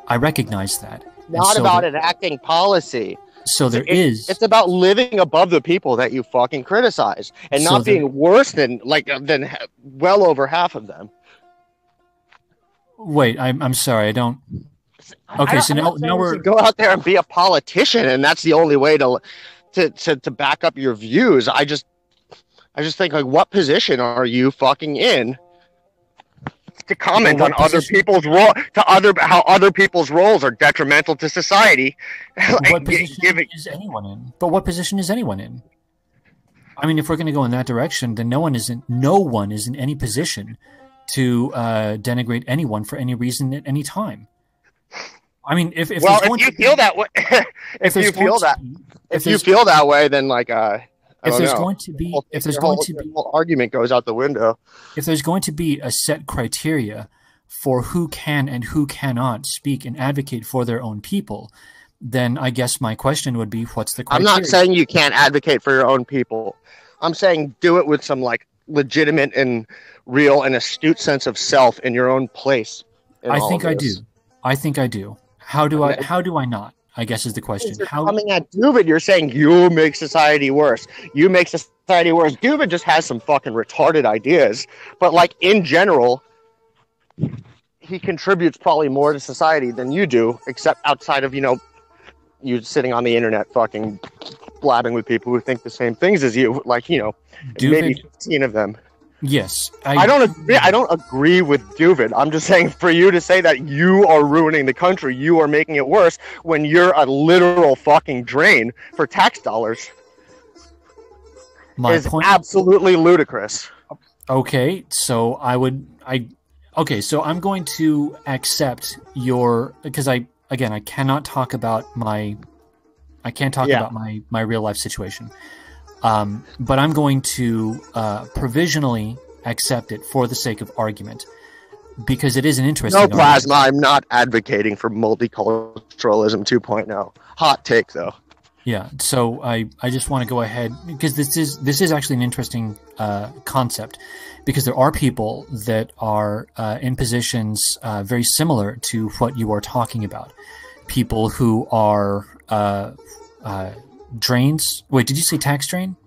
I recognize that. Not about enacting policy. So it's about living above the people that you fucking criticize and not being worse than well over half of them. Wait, I'm sorry, I don't. Okay, so now we're go out there and be a politician, and that's the only way to back up your views. I just think like, what position are you fucking in to comment on other people's how other people's roles are detrimental to society? What position is anyone in? But what position is anyone in? I mean, if we're going to go in that direction, then no one is in any position to denigrate anyone for any reason at any time. I mean, if you feel that way, if you feel that way, then like if there's going to be argument goes out the window. If there's going to be a set criteria for who can and who cannot speak and advocate for their own people, then I guess my question would be, what's the criteria? I'm not saying you can't advocate for your own people. I'm saying do it with some like legitimate and real and astute sense of self in your own place. I think I do. How do I not? I guess is the question. Coming at Doooovid, you're saying you make society worse. You make society worse. Doooovid just has some fucking retarded ideas, but like in general, he contributes probably more to society than you do, except outside of you sitting on the internet fucking blabbing with people who think the same things as you. Like maybe 15 of them. Yes, I don't agree with Doooovid. I'm just saying, for you to say that you are ruining the country, you are making it worse when you're a literal fucking drain for tax dollars. My is point. Absolutely ludicrous. Okay, so so I'm going to accept your, because I cannot talk about my real life situation. But I'm going to provisionally accept it for the sake of argument, because it is an interesting No plasma. argument. I'm not advocating for multiculturalism 2.0. Hot take, though. Yeah, so I just want to go ahead, because this is actually an interesting concept, because there are people that are in positions very similar to what you are talking about. People who are drains. Wait, did you say tax drain?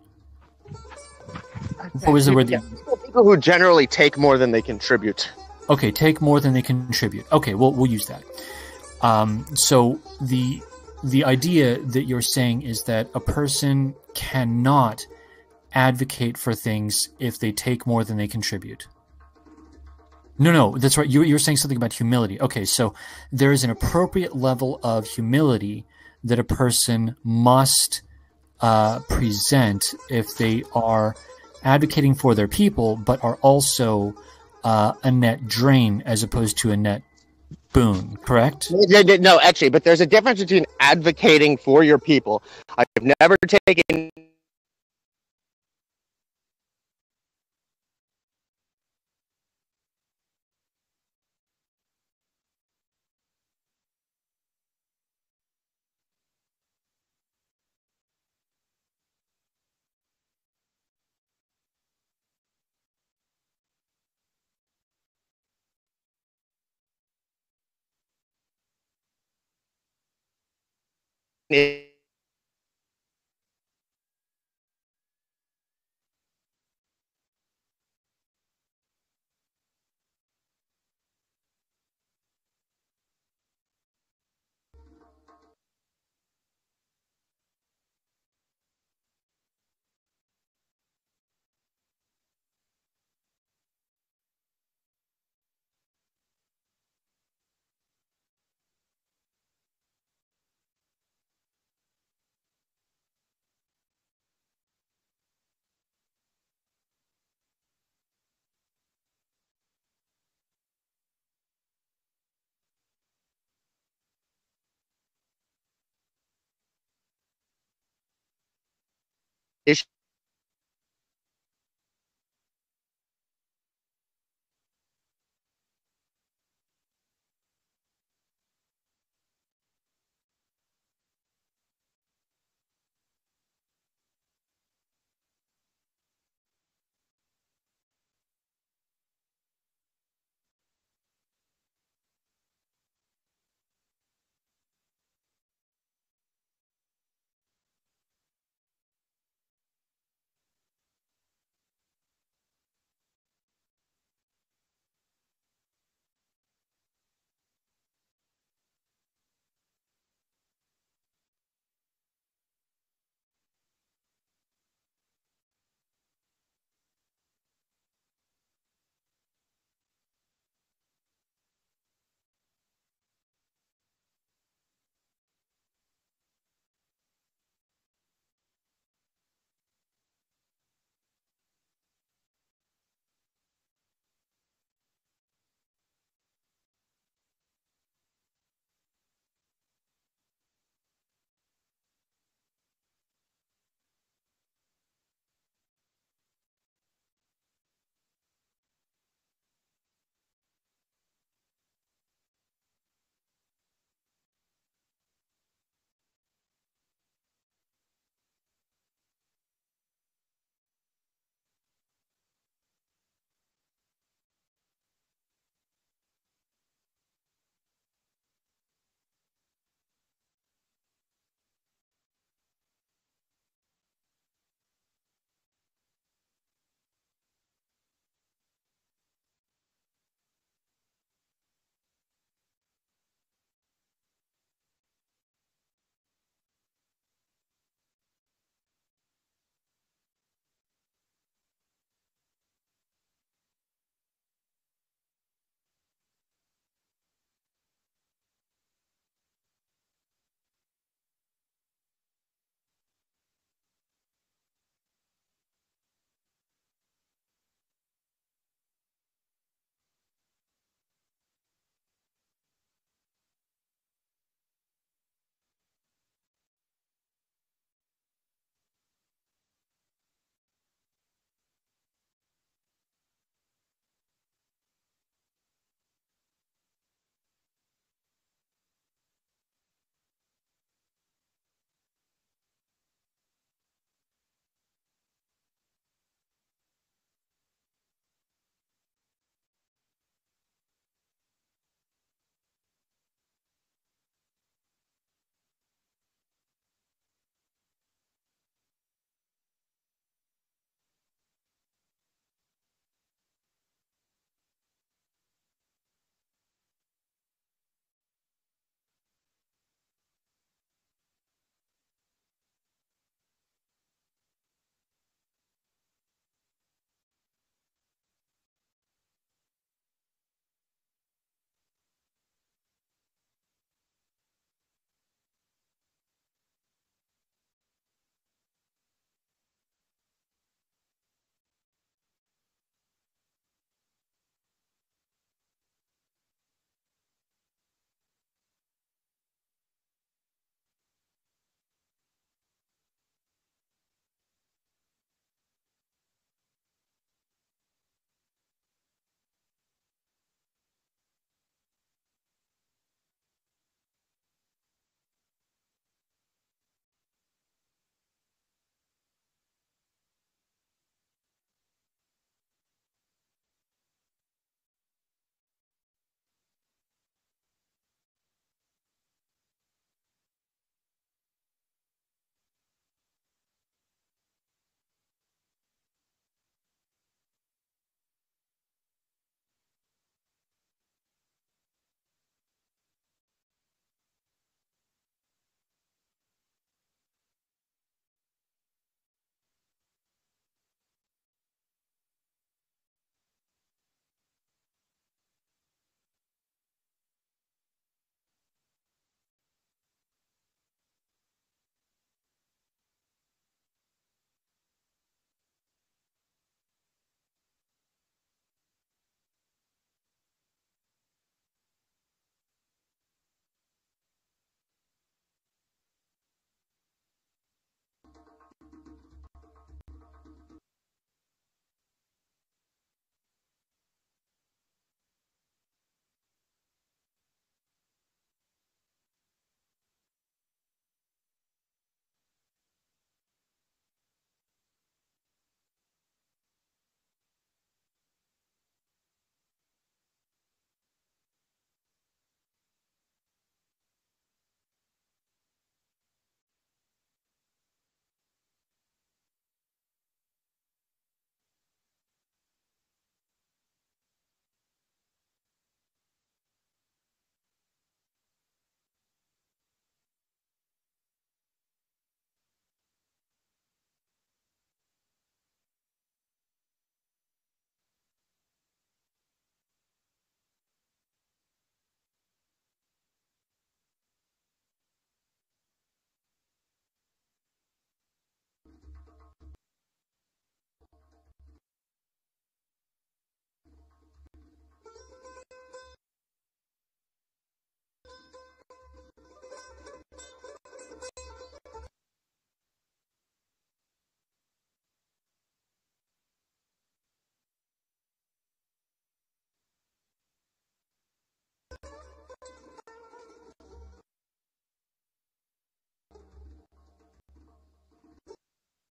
What was the word? Yeah, people who generally take more than they contribute. Okay, take more than they contribute. Okay, we'll use that. So the idea that you're saying is that a person cannot advocate for things if they take more than they contribute. No, that's right. You're saying something about humility. Okay, so there is an appropriate level of humility that a person must present if they are advocating for their people, but are also a net drain as opposed to a net boon, correct? No, actually, but there's a difference between advocating for your people. I've never taken issue